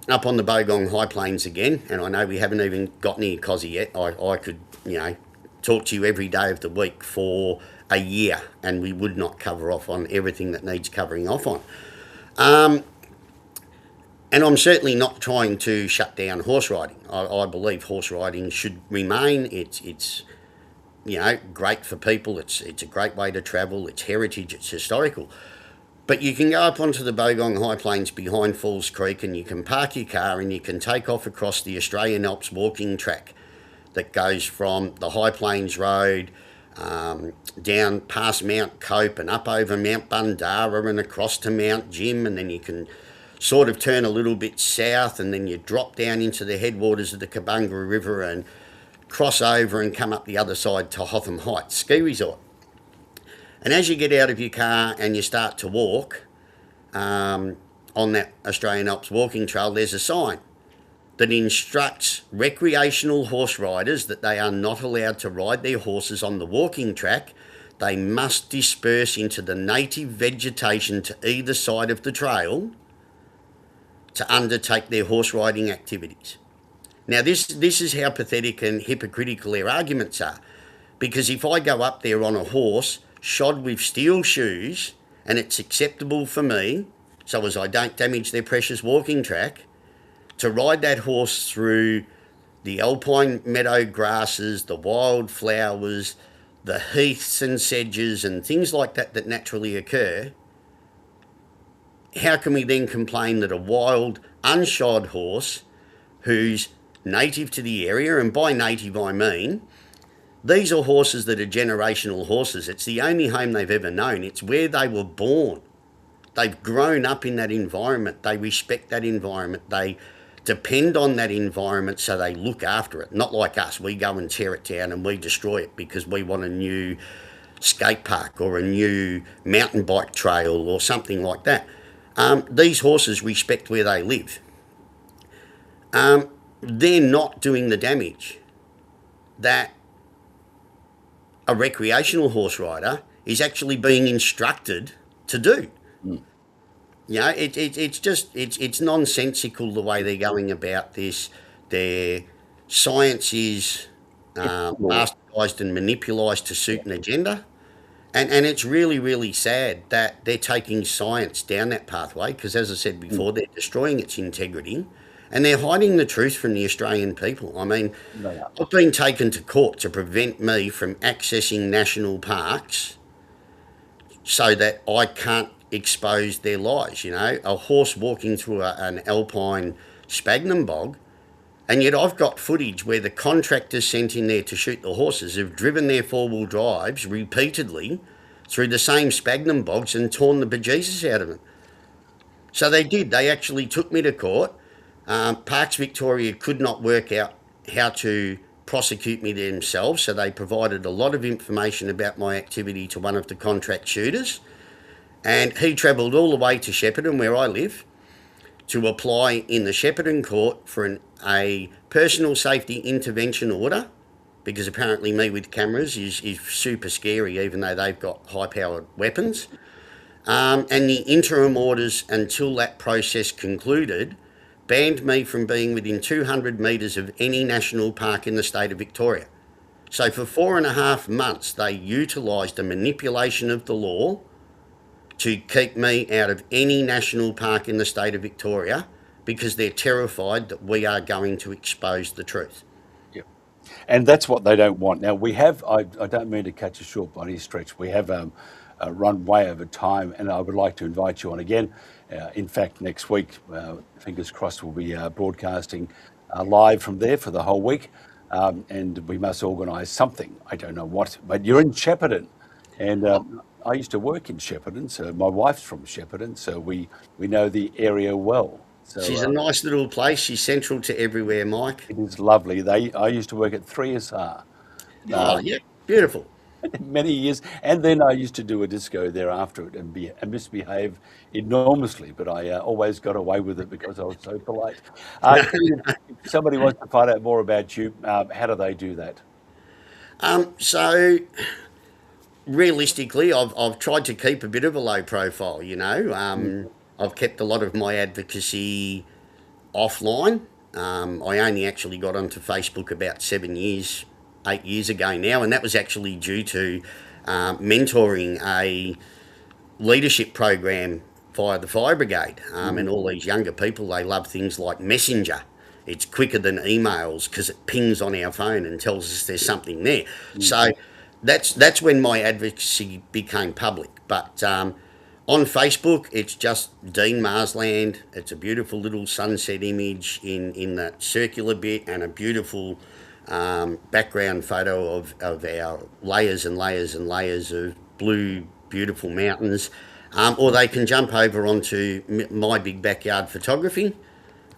up on the Bogong High Plains again, and I know we haven't even got near Cozzy yet. I could, talk to you every day of the week for a year, and we would not cover off on everything that needs covering off on. And I'm certainly not trying to shut down horse riding. I believe horse riding should remain. It's great for people. It's a great way to travel. It's heritage. It's historical. But you can go up onto the Bogong High Plains behind Falls Creek and you can park your car and you can take off across the Australian Alps walking track that goes from the High Plains Road down past Mount Cope and up over Mount Bundarra and across to Mount Jim, and then you can sort of turn a little bit south and then you drop down into the headwaters of the Kabunga River and cross over and come up the other side to Hotham Heights Ski Resort. And as you get out of your car and you start to walk on that Australian Alps walking trail, there's a sign that instructs recreational horse riders that they are not allowed to ride their horses on the walking track. They must disperse into the native vegetation to either side of the trail to undertake their horse riding activities. Now, this is how pathetic and hypocritical their arguments are. Because if I go up there on a horse shod with steel shoes and it's acceptable for me, so as I don't damage their precious walking track, to ride that horse through the alpine meadow grasses, the wildflowers, the heaths and sedges and things like that that naturally occur, how can we then complain that a wild, unshod horse who's native to the area, and by native I mean, these are horses that are generational horses. It's the only home they've ever known. It's where they were born. They've grown up in that environment. They respect that environment. They depend on that environment, so they look after it. Not like us. We go and tear it down and we destroy it because we want a new skate park or a new mountain bike trail or something like that. These horses respect where they live. They're not doing the damage that a recreational horse rider is actually being instructed to do. You know, it's nonsensical the way they're going about this. Their science is bastardised and manipulated to suit an agenda. And it's really, really sad that they're taking science down that pathway because, as I said before, they're destroying its integrity and they're hiding the truth from the Australian people. I mean, I've been taken to court to prevent me from accessing national parks so that I can't expose their lies. You know, a horse walking through an alpine sphagnum bog, and yet I've got footage where the contractors sent in there to shoot the horses have driven their four-wheel drives repeatedly through the same sphagnum bogs and torn the bejesus out of them. So they did. They actually took me to court. Parks Victoria could not work out how to prosecute me themselves, so they provided a lot of information about my activity to one of the contract shooters, and he travelled all the way to Shepparton, where I live, to apply in the Shepparton court for a personal safety intervention order, because apparently me with cameras is super scary, even though they've got high-powered weapons. And the interim orders, until that process concluded, banned me from being within 200 metres of any national park in the state of Victoria. So for 4.5 months, they utilised a manipulation of the law to keep me out of any national park in the state of Victoria because they're terrified that we are going to expose the truth. Yep. And that's what they don't want. Now, we have, I don't mean to cut you short by any stretch, we have run way over time, and I would like to invite you on again. In fact, next week, fingers crossed, we'll be broadcasting live from there for the whole week, and we must organise something. I don't know what, but you're in Shepparton, and I used to work in Shepparton, so my wife's from Shepparton, so we know the area well. So, she's a nice little place. She's central to everywhere, Mike. It is lovely. I used to work at 3SR. Oh, yeah, beautiful. Many years, and then I used to do a disco thereafter and misbehave enormously, but I always got away with it because I was so polite. If somebody wants to find out more about you, how do they do that? So realistically, I've tried to keep a bit of a low profile, you know. I've kept a lot of my advocacy offline. I only actually got onto Facebook about 8 years ago now, and that was actually due to mentoring a leadership program via the fire brigade. And all these younger people, they love things like Messenger. It's quicker than emails because it pings on our phone and tells us there's something there. So that's when my advocacy became public. But on Facebook, it's just Dean Marsland. It's a beautiful little sunset image in that circular bit, and a beautiful background photo of our layers and layers and layers of blue, beautiful mountains. Or they can jump over onto My Big Backyard Photography.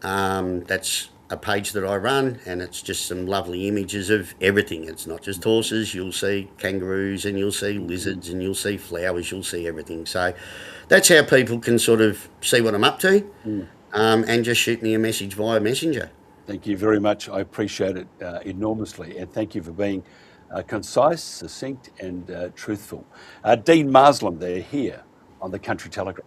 That's a page that I run, and it's just some lovely images of everything. It's not just horses. You'll see kangaroos, and you'll see lizards, and you'll see flowers. You'll see everything. So that's how people can sort of see what I'm up to, and just shoot me a message via Messenger. Thank you very much. I appreciate it enormously, and thank you for being concise, succinct, and truthful. Dean Marsland there, here on the Country Telegraph.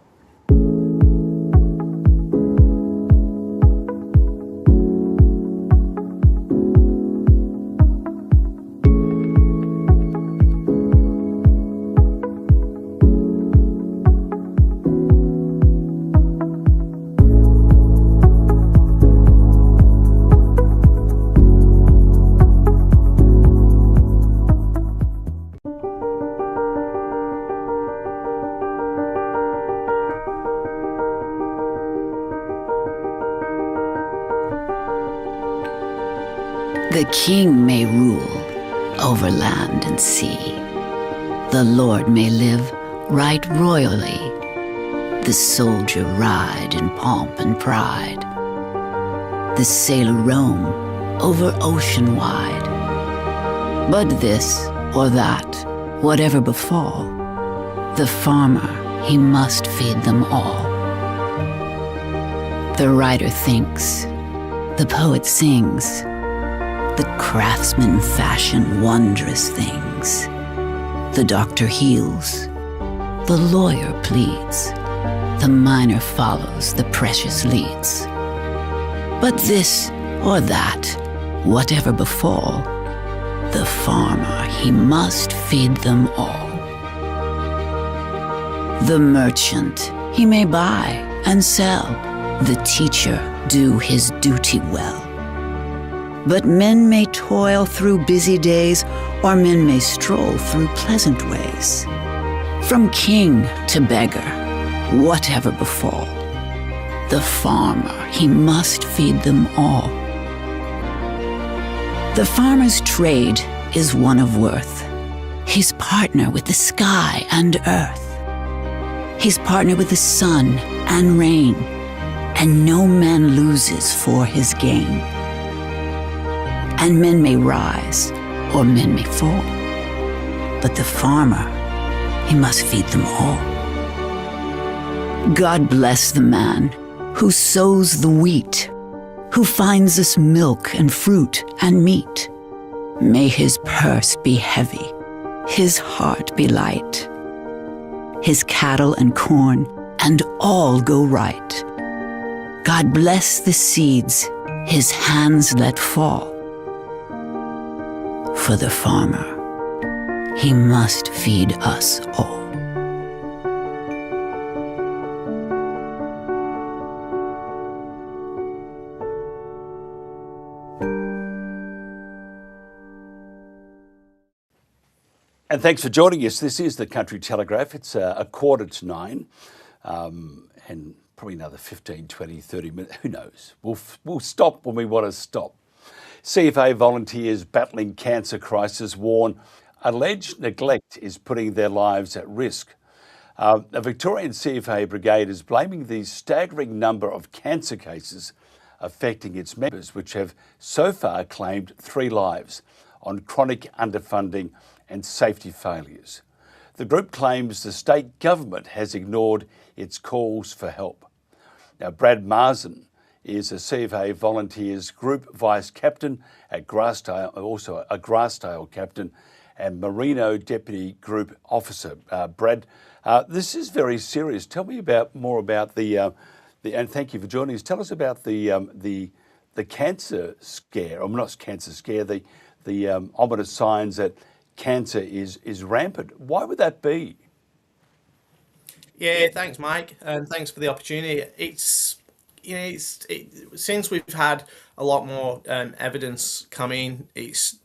The king may rule over land and sea. The lord may live right royally. The soldier ride in pomp and pride. The sailor roam over ocean wide. But this or that, whatever befall, the farmer, he must feed them all. The writer thinks, the poet sings, the craftsman fashion wondrous things. The doctor heals, the lawyer pleads, the miner follows, the precious leads. But this or that, whatever befall, the farmer, he must feed them all. The merchant, he may buy and sell. The teacher do his duty well. But men may toil through busy days, or men may stroll through pleasant ways. From king to beggar, whatever befall, the farmer, he must feed them all. The farmer's trade is one of worth. He's partner with the sky and earth. He's partner with the sun and rain, and no man loses for his gain. And men may rise, or men may fall, but the farmer, he must feed them all. God bless the man who sows the wheat, who finds us milk and fruit and meat. May his purse be heavy, his heart be light, his cattle and corn and all go right. God bless the seeds his hands let fall. For the farmer, he must feed us all. And thanks for joining us. This is the Country Telegraph. It's a 8:45, and probably another 15, 20, 30 minutes. Who knows? We'll stop when we want to stop. CFA volunteers battling cancer crisis warn alleged neglect is putting their lives at risk. A Victorian CFA brigade is blaming the staggering number of cancer cases affecting its members, which have so far claimed 3 lives, on chronic underfunding and safety failures. The group claims the state government has ignored its calls for help. Now, Brad Marsden is a CFA Volunteers Group Vice Captain at Grassdale, also a Grassdale Captain, and Merino Deputy Group Officer. Brad, this is very serious. Tell me more about the and thank you for joining us. Tell us about the cancer scare, or not cancer scare, the ominous signs that cancer is rampant. Why would that be? Yeah, thanks, Mike, and thanks for the opportunity. Since we've had a lot more evidence come in, it's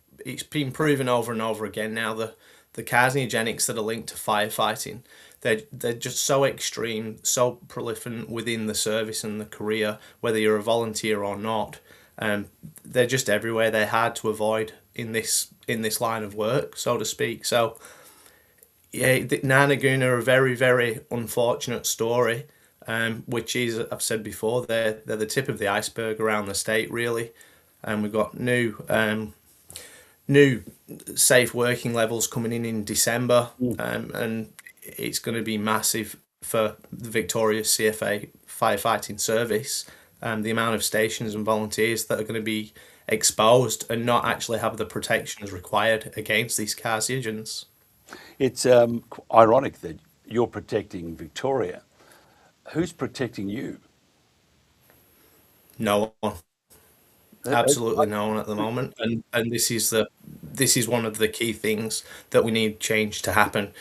been proven over and over again now. The carcinogenics that are linked to firefighting, they're just so extreme, so proliferant within the service and the career, whether you're a volunteer or not. They're just everywhere. They're hard to avoid in this line of work, so to speak. So yeah, the Nanagoon are a very, very unfortunate story, which is, I've said before, they're the tip of the iceberg around the state, really. And we've got new safe working levels coming in December, and it's going to be massive for the Victoria CFA firefighting service. The amount of stations and volunteers that are going to be exposed and not actually have the protections required against these carcinogens. It's ironic that you're protecting Victoria. Who's protecting you? No one. Absolutely no one at the moment. And this is one of the key things that we need change to happen.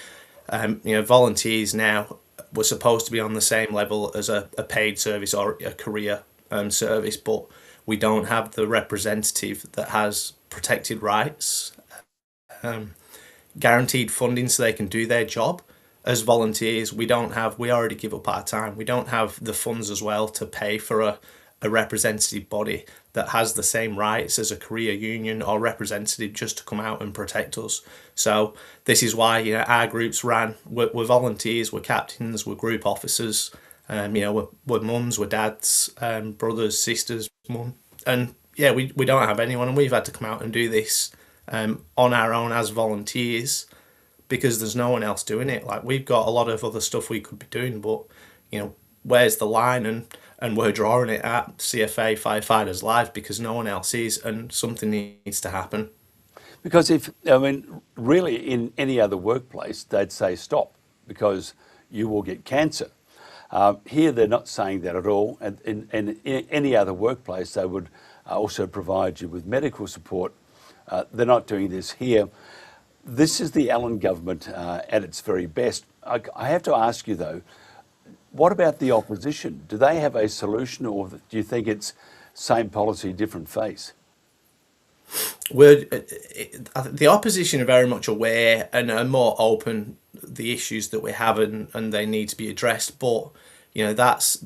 Volunteers now were supposed to be on the same level as a paid service or a career service, but we don't have the representative that has protected rights, guaranteed funding so they can do their job. As volunteers, we already give up our time. We don't have the funds as well to pay for a a representative body that has the same rights as a career union or representative just to come out and protect us. So this is why, you know, our groups we're volunteers, we're captains, we're group officers, you know, we're mums, we're dads, brothers, sisters, mum, and yeah, we don't have anyone, and we've had to come out and do this on our own as volunteers because there's no one else doing it. Like, we've got a lot of other stuff we could be doing, but you know, where's the line? And we're drawing it at CFA Firefighters Live because no one else is, and something needs to happen. Because really in any other workplace, they'd say stop because you will get cancer. Here, they're not saying that at all. And in any other workplace, they would also provide you with medical support. They're not doing this here. This is the Allen government at its very best. I have to ask you, though, what about the opposition? Do they have a solution, or do you think it's same policy, different face? The opposition are very much aware and are more open the issues that we have, and they need to be addressed. But you know, that's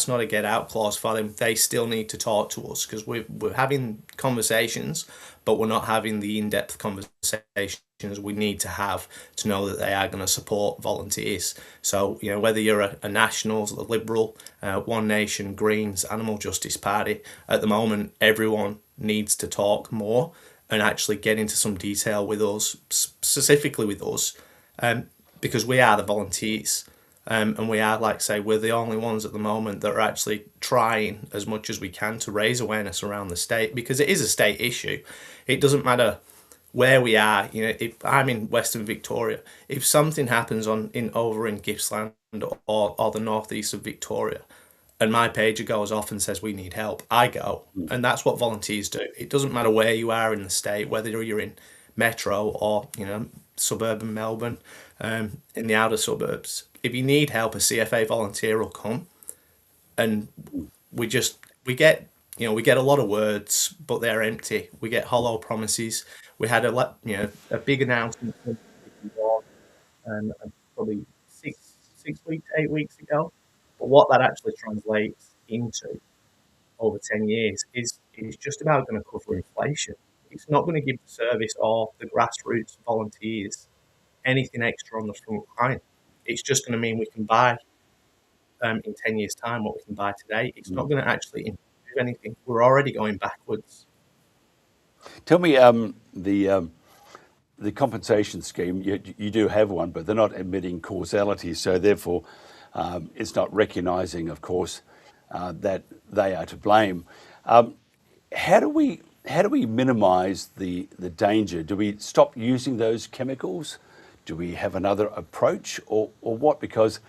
not a get out clause for them. They still need to talk to us because we're having conversations, but we're not having the in-depth conversations we need to have to know that they are going to support volunteers. So you know, whether you're a Nationals, a Liberal, One Nation, Greens, Animal Justice Party, at the moment everyone needs to talk more and actually get into some detail with us, specifically with us, because we are the volunteers, and we are, like I say, we're the only ones at the moment that are actually trying as much as we can to raise awareness around the state, because it is a state issue. It doesn't matter where we are. You know, if I'm in Western Victoria, if something happens over in Gippsland or the northeast of Victoria, and my pager goes off and says we need help, I go. And that's what volunteers do. It doesn't matter where you are in the state, whether you're in Metro or, you know, suburban Melbourne, in the outer suburbs. If you need help, a CFA volunteer will come. And we get a lot of words, but they're empty. We get hollow promises. We had a big announcement probably 8 weeks ago. But what that actually translates into over 10 years is just about going to cover inflation. It's not going to give the service or the grassroots volunteers anything extra on the front line. It's just going to mean we can buy in 10 years' time what we can buy today. It's not going to actually improve anything. We're already going backwards. Tell me, the compensation scheme, you do have one, but they're not admitting causality, so therefore it's not recognising, of course, that they are to blame. How do we minimise the danger? Do we stop using those chemicals? Do we have another approach, or what? Because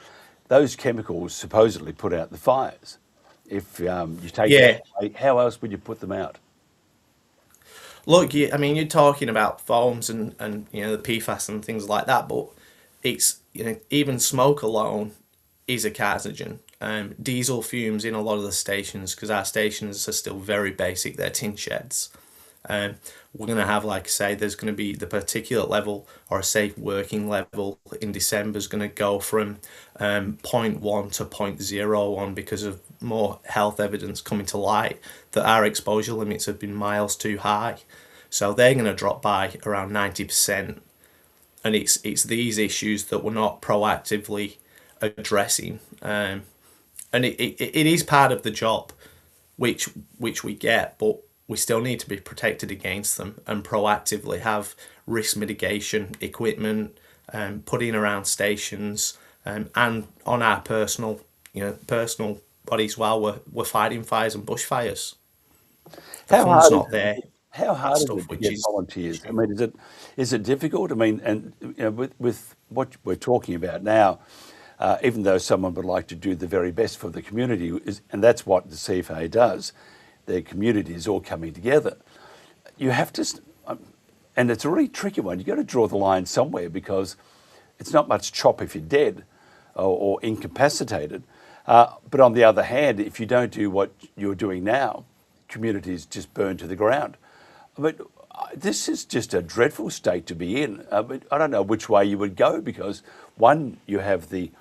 those chemicals supposedly put out the fires. If you take that away, how else would you put them out? Look, I mean, you're talking about foams and you know, the PFAS and things like that, but it's, you know, even smoke alone is a carcinogen. Diesel fumes in a lot of the stations, because our stations are still very basic, they're tin sheds. We're going to have, like I say, there's going to be the particulate level, or a safe working level in December is going to go from 0.1 to 0.01 because of more health evidence coming to light that our exposure limits have been miles too high. So they're going to drop by around 90%. And it's these issues that we're not proactively addressing. And it is part of the job, which we get, but we still need to be protected against them and proactively have risk mitigation equipment put in around stations and on our personal bodies while we're fighting fires and bushfires. How hard is not there. How hard is it to get volunteers? I mean, is it difficult? I mean, and you know, with what we're talking about now, even though someone would like to do the very best for the community, and that's what the CFA does, their community is all coming together. You have to, and it's a really tricky one. You've got to draw the line somewhere, because it's not much chop if you're dead or incapacitated. But on the other hand, if you don't do what you're doing now, communities just burn to the ground. I mean, this is just a dreadful state to be in. I mean, I don't know which way you would go, because one, you have the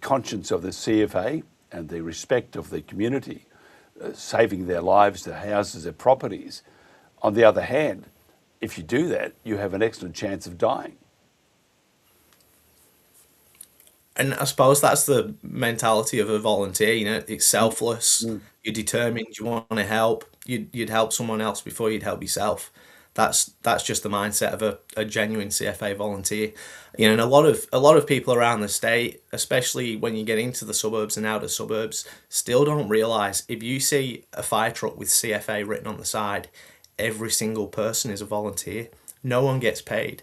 conscience of the CFA and the respect of the community, saving their lives, their houses, their properties. On the other hand, if you do that, you have an excellent chance of dying. And I suppose that's the mentality of a volunteer. You know, it's selfless. You're determined. You want to help. You'd help someone else before you'd help yourself. That's just the mindset of a genuine CFA volunteer. You know, and a lot of people around the state, especially when you get into the suburbs and outer suburbs, still don't realise if you see a fire truck with CFA written on the side, every single person is a volunteer. No one gets paid,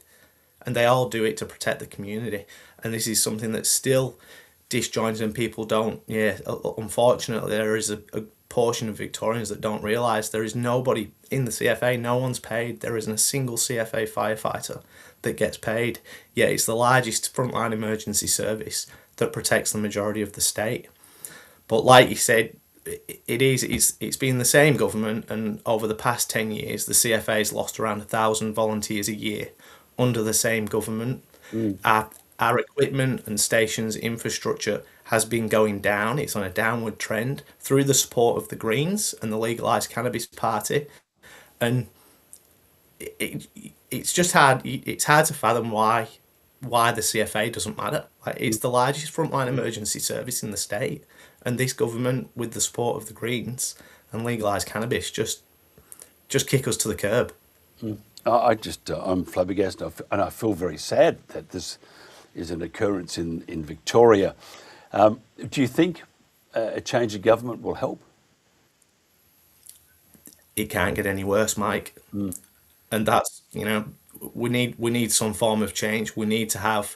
and they all do it to protect the community. And this is something that's still disjointed, and people don't. Yeah, unfortunately, there is a portion of Victorians that don't realise there is nobody in the CFA. No one's paid. There isn't a single CFA firefighter that gets paid. Yet it's the largest frontline emergency service that protects the majority of the state. But like you said, it's been the same government, and over the past 10 years, the CFA's lost around 1,000 volunteers a year under the same government. Our equipment and stations infrastructure has been going down. It's on a downward trend through the support of the Greens and the Legalised Cannabis Party. And it's just hard. It's hard to fathom why the CFA doesn't matter. Like, it's the largest frontline emergency service in the state, and this government, with the support of the Greens and Legalised Cannabis, just kick us to the curb. I'm flabbergasted, and I feel very sad that this is an occurrence in Victoria. Do you think a change of government will help? It can't get any worse, Mike. And that's, you know, we need some form of change. We need to have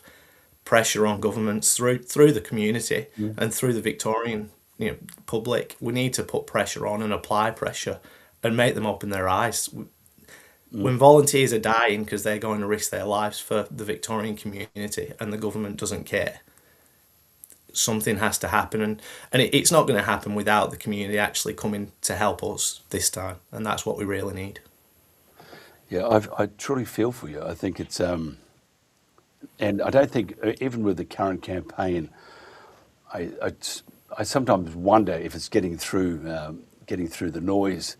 pressure on governments through the community and through the Victorian, you know, public. We need to put pressure on and apply pressure and make them open their eyes. When volunteers are dying because they're going to risk their lives for the Victorian community and the government doesn't care, something has to happen. And it's not going to happen without the community actually coming to help us this time. And that's what we really need. Yeah, I truly feel for you. I think it's, and I don't think, even with the current campaign, I sometimes wonder if it's getting through the noise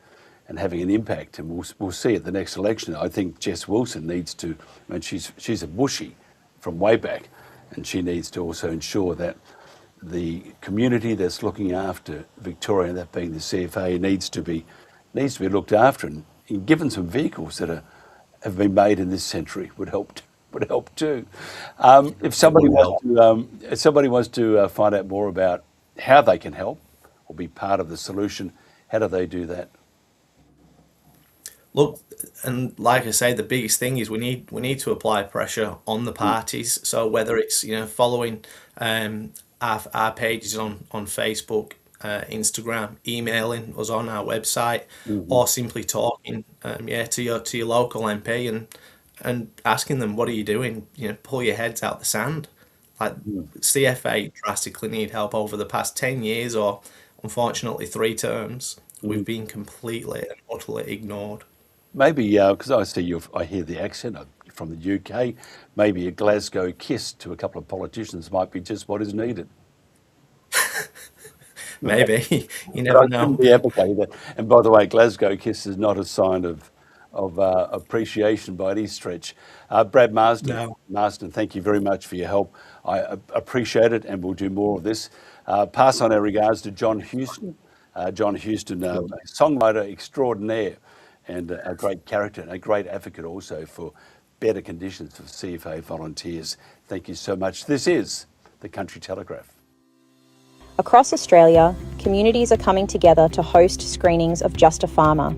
and having an impact, and we'll see at the next election. I think Jess Wilson needs to, I mean, she's a bushie from way back, and she needs to also ensure that the community that's looking after Victoria, that being the CFA, needs to be looked after, and given some vehicles that have been made in this century would help too. If somebody wants to find out more about how they can help or be part of the solution, how do they do that? Look, and like I say, the biggest thing is we need to apply pressure on the parties. So whether it's, you know, following our pages on Facebook, Instagram, emailing us on our website, or simply talking to your local MP and asking them, what are you doing? You know, pull your heads out the sand. Like, CFA drastically need help. Over the past 10 years, or unfortunately 3 terms, we've been completely and utterly ignored. Maybe, because I hear the accent from the UK, maybe a Glasgow kiss to a couple of politicians might be just what is needed. Maybe. You never know. Be advocating that. And by the way, Glasgow kiss is not a sign of appreciation by any stretch. Brad Marsden, No. Marsden, thank you very much for your help. I appreciate it, and we'll do more of this. Pass on our regards to John Houston. John Houston, songwriter extraordinaire, and a great character and a great advocate also for better conditions for CFA volunteers. Thank you so much. This is the Country Telegraph. Across Australia, communities are coming together to host screenings of Just a Farmer.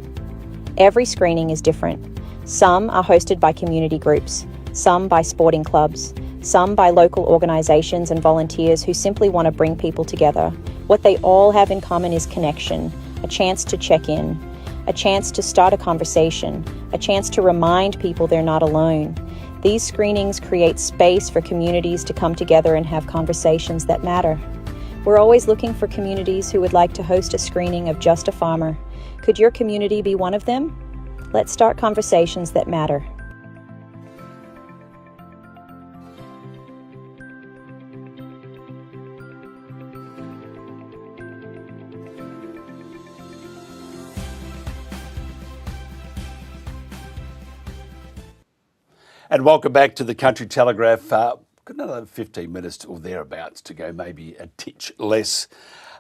Every screening is different. Some are hosted by community groups, some by sporting clubs, some by local organisations and volunteers who simply want to bring people together. What they all have in common is connection, a chance to check in, a chance to start a conversation, a chance to remind people they're not alone. These screenings create space for communities to come together and have conversations that matter. We're always looking for communities who would like to host a screening of Just a Farmer. Could your community be one of them? Let's start conversations that matter. And welcome back to the Country Telegraph. Got another 15 minutes or thereabouts to go, maybe a titch less.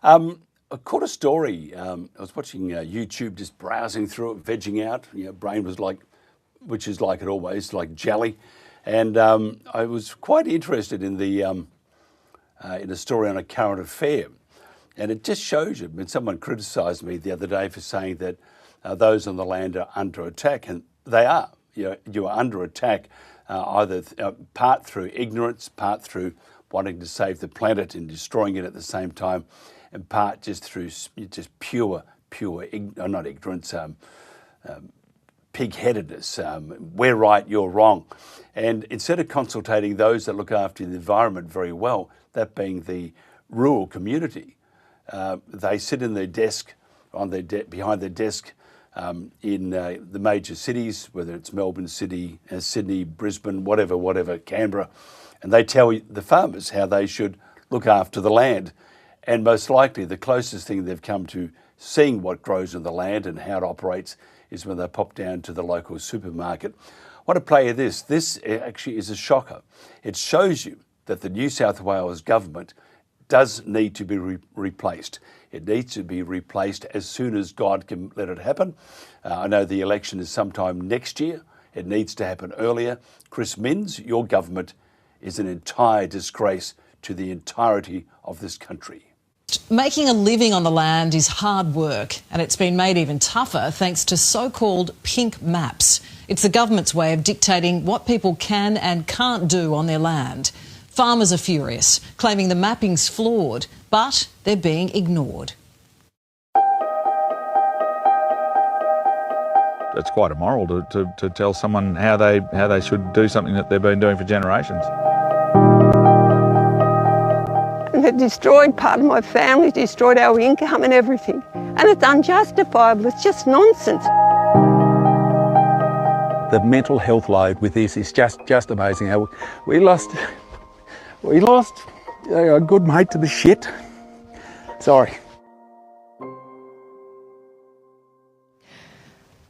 I caught a story. I was watching YouTube, just browsing through it, vegging out. Brain was like, which is like it always, like jelly. And I was quite interested in a story on a current affair. And it just shows you. I mean, someone criticised me the other day for saying that those on the land are under attack, and they are. You are under attack, either part through ignorance, part through wanting to save the planet and destroying it at the same time, and part just through just pure, not ignorance, pig-headedness. We're right, you're wrong. And instead of consultating those that look after the environment very well, that being the rural community, they sit in their desk, behind their desk, in the major cities, whether it's Melbourne City, Sydney, Brisbane, whatever, Canberra, and they tell the farmers how they should look after the land. And most likely the closest thing they've come to seeing what grows in the land and how it operates is when they pop down to the local supermarket. I want to play you this. This actually is a shocker. It shows you that the New South Wales government does need to be replaced. It needs to be replaced as soon as God can let it happen. I know the election is sometime next year. It needs to happen earlier. Chris Minns, your government is an entire disgrace to the entirety of this country. Making a living on the land is hard work, and it's been made even tougher thanks to so-called pink maps. It's the government's way of dictating what people can and can't do on their land. Farmers are furious, claiming the mapping's flawed, but they're being ignored. It's quite immoral to tell someone how they should do something that they've been doing for generations. And it destroyed part of my family, destroyed our income and everything. And it's unjustifiable, it's just nonsense. The mental health load with this is just amazing. How we lost a good mate to the shit. Sorry.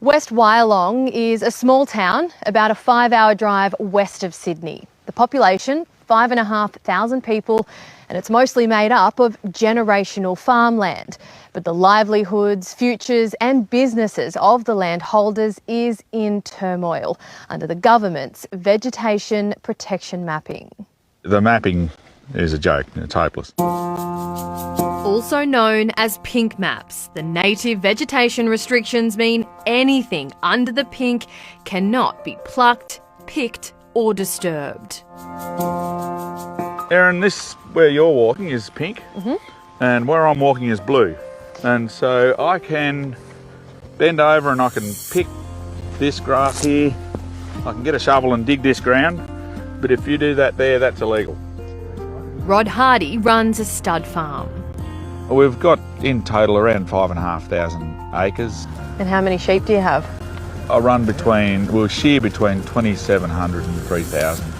West Wyalong is a small town about a 5-hour drive west of Sydney. The population, 5,500 people, and it's mostly made up of generational farmland. But the livelihoods, futures and businesses of the landholders is in turmoil under the government's vegetation protection mapping. The mapping is a joke. It's hopeless. Also known as pink maps, the native vegetation restrictions mean anything under the pink cannot be plucked, picked or disturbed. Erin, this where you're walking is pink, and where I'm walking is blue. And so I can bend over and I can pick this grass here. I can get a shovel and dig this ground, but if you do that there, that's illegal. Rod Hardy runs a stud farm. We've got in total around 5,500 acres. And how many sheep do you have? We'll share between 2,700 and 3,000.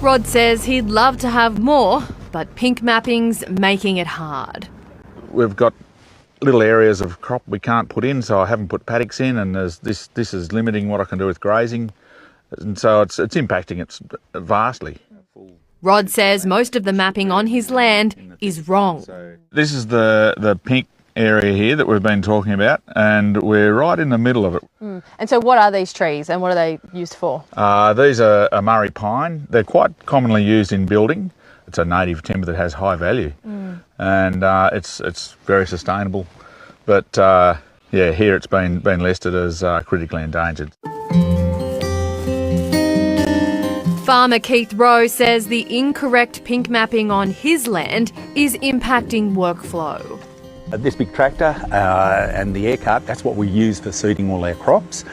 Rod says he'd love to have more, but pink mapping's making it hard. We've got little areas of crop we can't put in, so I haven't put paddocks in, and this is limiting what I can do with grazing, and so it's impacting it vastly. Rod says most of the mapping on his land is wrong. This is the pink area here that we've been talking about, and we're right in the middle of it. And so what are these trees and what are they used for? These are a Murray pine. They're quite commonly used in building. It's a native timber that has high value, and it's very sustainable. But yeah, here it's been listed as critically endangered. Farmer Keith Rowe says the incorrect pink mapping on his land is impacting workflow. This big tractor and the air cart, that's what we use for seeding all our crops.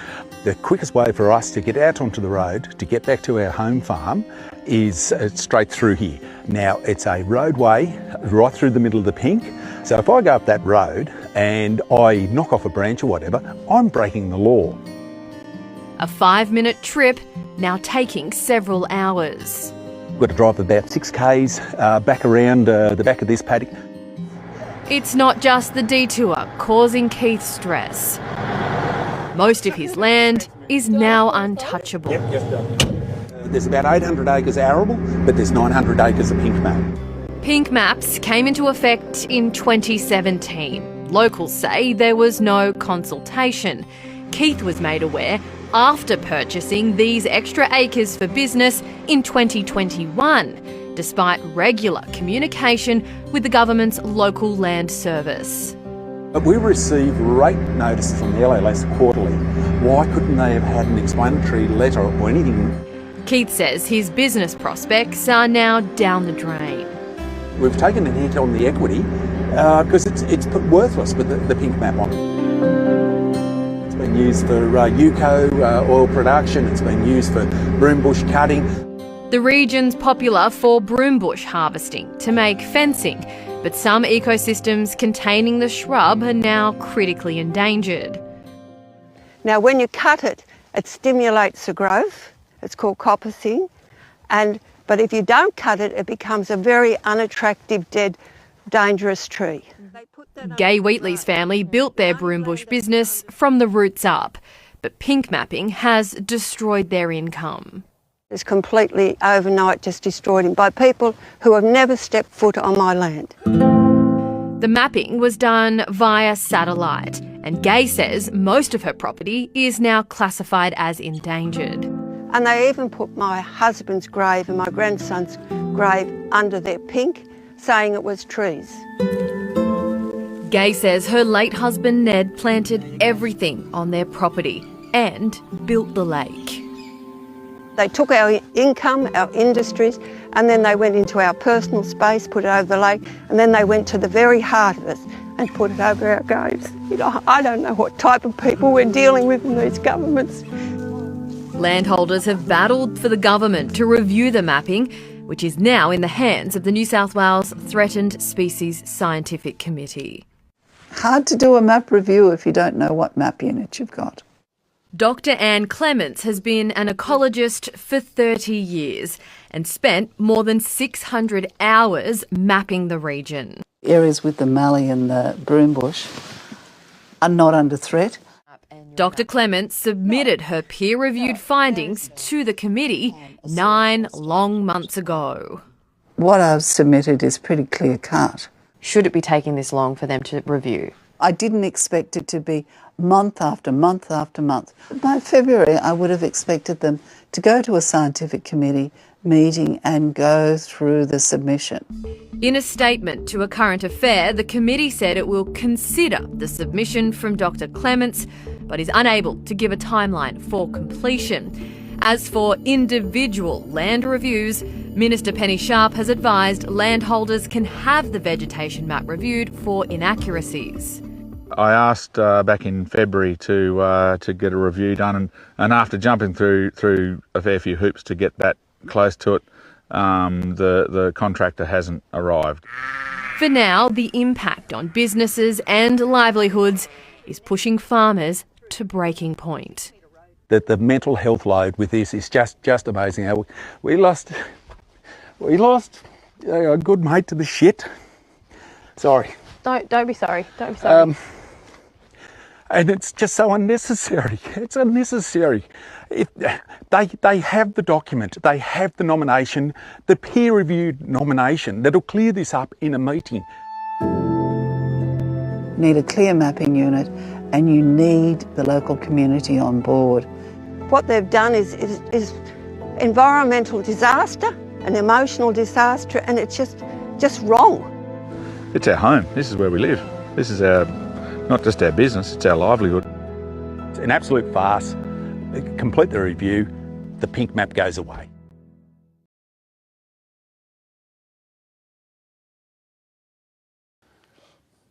The quickest way for us to get out onto the road, to get back to our home farm, is straight through here. Now, it's a roadway right through the middle of the pink. So if I go up that road and I knock off a branch or whatever, I'm breaking the law. A 5-minute trip now taking several hours. We've got to drive about 6 k's back around the back of this paddock. It's not just the detour causing Keith stress. Most of his land is now untouchable. There's about 800 acres arable, but there's 900 acres of pink map. Pink maps came into effect in 2017. Locals say there was no consultation. Keith was made aware after purchasing these extra acres for business in 2021, despite regular communication with the government's local land service. But we receive rate notices from the LLS quarterly. Why couldn't they have had an explanatory letter or anything? Keith says his business prospects are now down the drain. We've taken a hit on the equity because it's worthless with the pink map on it. It's been used for UCO oil production, it's been used for broom bush cutting. The region's popular for broom bush harvesting to make fencing, but some ecosystems containing the shrub are now critically endangered. Now when you cut it, it stimulates the growth. It's called coppicing. But if you don't cut it, it becomes a very unattractive, dead, dangerous tree. Gay Wheatley's family built their broom bush business from the roots up, but pink mapping has destroyed their income. It's completely overnight just destroyed him by people who have never stepped foot on my land. The mapping was done via satellite, and Gay says most of her property is now classified as endangered. And they even put my husband's grave and my grandson's grave under their pink, saying it was trees. Gay says her late husband Ned planted everything on their property and built the lake. They took our income, our industries, and then they went into our personal space, put it over the lake, and then they went to the very heart of us and put it over our graves. You know, I don't know what type of people we're dealing with in these governments. Landholders have battled for the government to review the mapping, which is now in the hands of the New South Wales Threatened Species Scientific Committee. Hard to do a map review if you don't know what map unit you've got. Dr Anne Clements has been an ecologist for 30 years and spent more than 600 hours mapping the region. Areas with the mallee and the broom bush are not under threat. Dr Clements submitted her peer-reviewed findings to the committee 9 long months ago. What I've submitted is pretty clear cut. Should it be taking this long for them to review? I didn't expect it to be month after month after month. By February, I would have expected them to go to a scientific committee meeting and go through the submission. In a statement to A Current Affair, the committee said it will consider the submission from Dr Clements, but is unable to give a timeline for completion. As for individual land reviews, Minister Penny Sharp has advised landholders can have the vegetation map reviewed for inaccuracies. I asked back in February to get a review done, and after jumping through a fair few hoops to get that close to it, the contractor hasn't arrived. For now, the impact on businesses and livelihoods is pushing farmers to breaking point. That the mental health load with this is just amazing. How we lost a good mate to the shit. Sorry. Don't be sorry. Don't be sorry. And it's just so unnecessary. It's unnecessary. They have the document, they have the nomination, the peer-reviewed nomination that'll clear this up in a meeting. Need a clear mapping unit, and you need the local community on board. What they've done is environmental disaster, an emotional disaster, and it's just wrong. It's our home. This is where we live. This is not just our business, it's our livelihood. It's an absolute farce. Complete the review, the pink map goes away.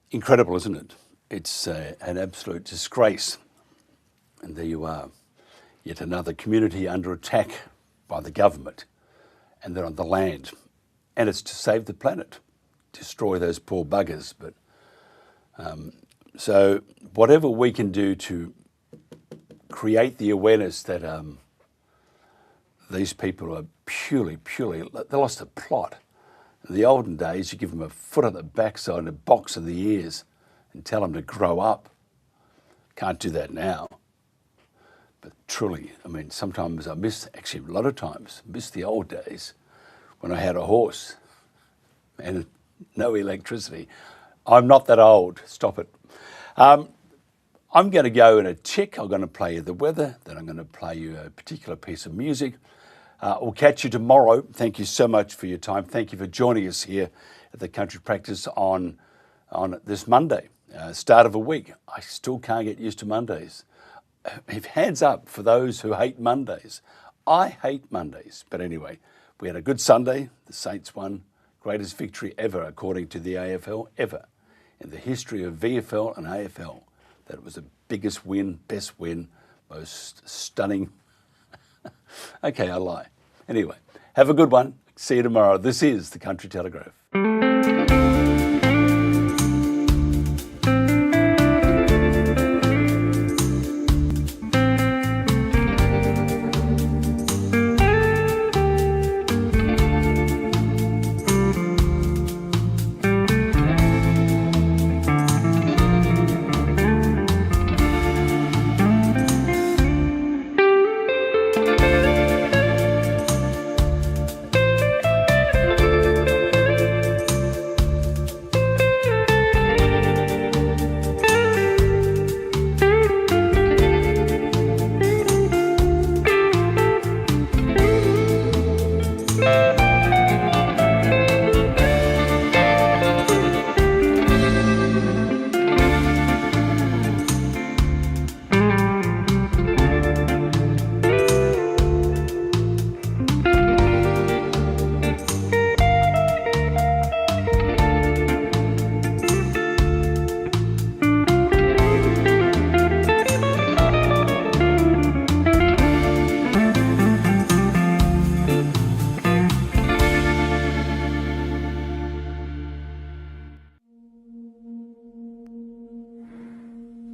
Incredible, isn't it? It's an absolute disgrace. And there you are, yet another community under attack by the government, and they're on the land. And it's to save the planet, destroy those poor buggers. But so whatever we can do to create the awareness that these people are purely, they lost the plot. In the olden days, you give them a foot on the backside and a box in the ears and tell them to grow up. Can't do that now. truly, I mean, sometimes I miss, actually a lot of times, miss the old days when I had a horse and no electricity. I'm not that old, stop it. I'm going to go in a check. I'm going to play you the weather, then I'm going to play you a particular piece of music. We'll catch you tomorrow. Thank you so much for your time. Thank you for joining us here at the Country Practice on this Monday, start of a week. I still can't get used to Mondays. Hands up for those who hate Mondays. I hate Mondays. But anyway, we had a good Sunday. The Saints won. Greatest victory ever, according to the AFL, ever in the history of VFL and AFL. That was the biggest win, best win, most stunning. Okay, I lie. Anyway, have a good one. See you tomorrow. This is the Country Telegraph.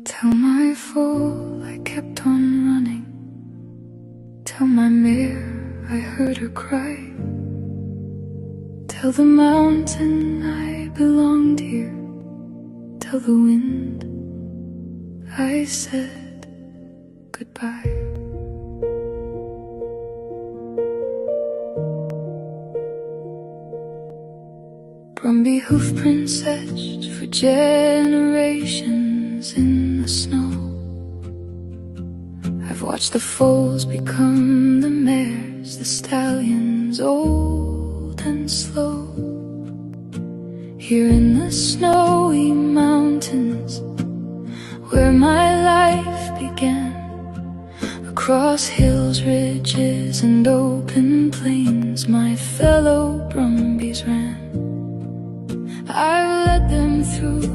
Tell my fool I kept on running. Tell my mare I heard her cry. Tell the mountain I belonged here. Tell the wind I said goodbye. Brumby hoof prints etched for generations in the snow. I've watched the foals become the mares, the stallions old and slow. Here in the snowy mountains where my life began, across hills, ridges and open plains my fellow Brumbies ran. I've led them through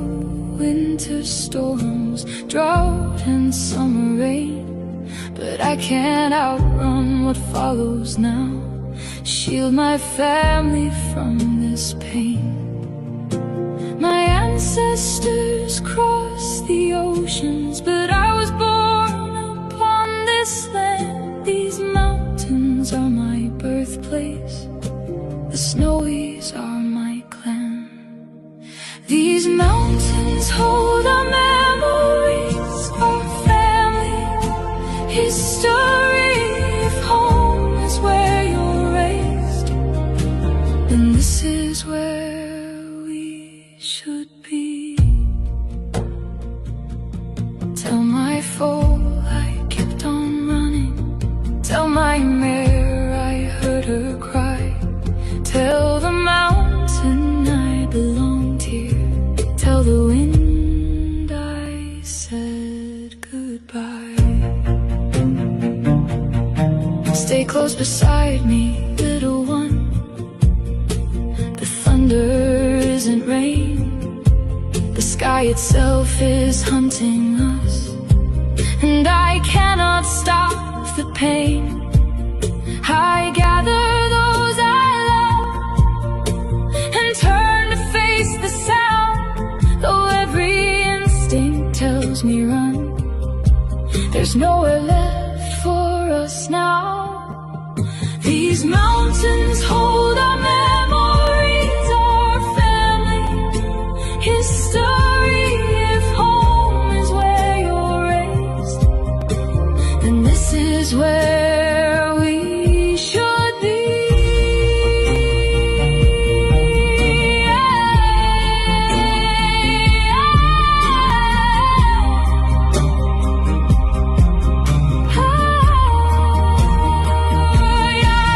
winter storms, drought and summer rain, but I can't outrun what follows now. Shield my family from this pain. My ancestors crossed the oceans, but I was born upon this land. These mountains are my birthplace, the Snowies are my clan. These mountains hold our memories, our family history. If home is where you're raised, then this is where we should be. Tell my foal I kept on running. Tell my mare I heard her cry. Tell the mountain I belonged here. Tell the wind I said goodbye. Stay close beside me, little one. The thunder isn't rain. The sky itself is hunting us, and I cannot stop the pain. I gather those I love and turn to face the sound. Though every instinct tells me run, there's nowhere left for us now. These mountains hold our memories, our family history. If home is where you're raised, then this is is where we should be.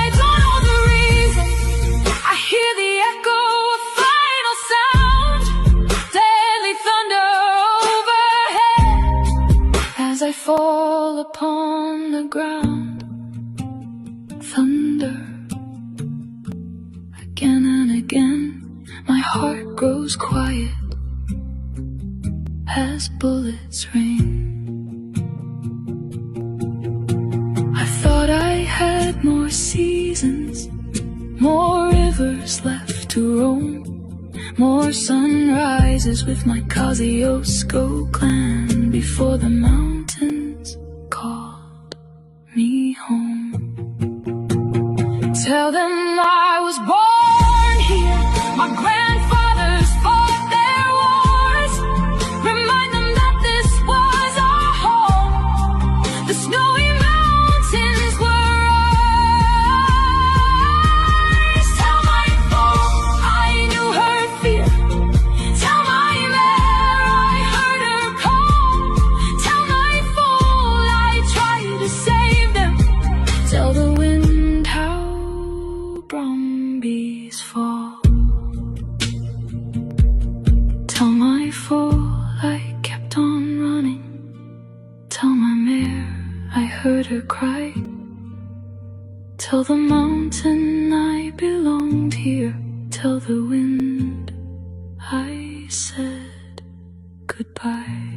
I don't know the reason. I hear the echo of final sound, deadly thunder overhead as I fall upon the ground. Thunder again and again, my heart grows quiet as bullets rain. I thought I had more seasons, more rivers left to roam, more sunrises with my Kosciuszko clan before the mountains called me home. Tell them I was born here, my grandfathers fought their wars. Remind them that this was our home, the snowy mountains were ours. Tell my fool I knew her fear, tell my mare I heard her call, tell my fool I tried to save them, tell the wind how brumbies fall. Tell my fool I kept on running, tell my mare I heard her cry, tell the mountain I belonged here, tell the wind I said goodbye.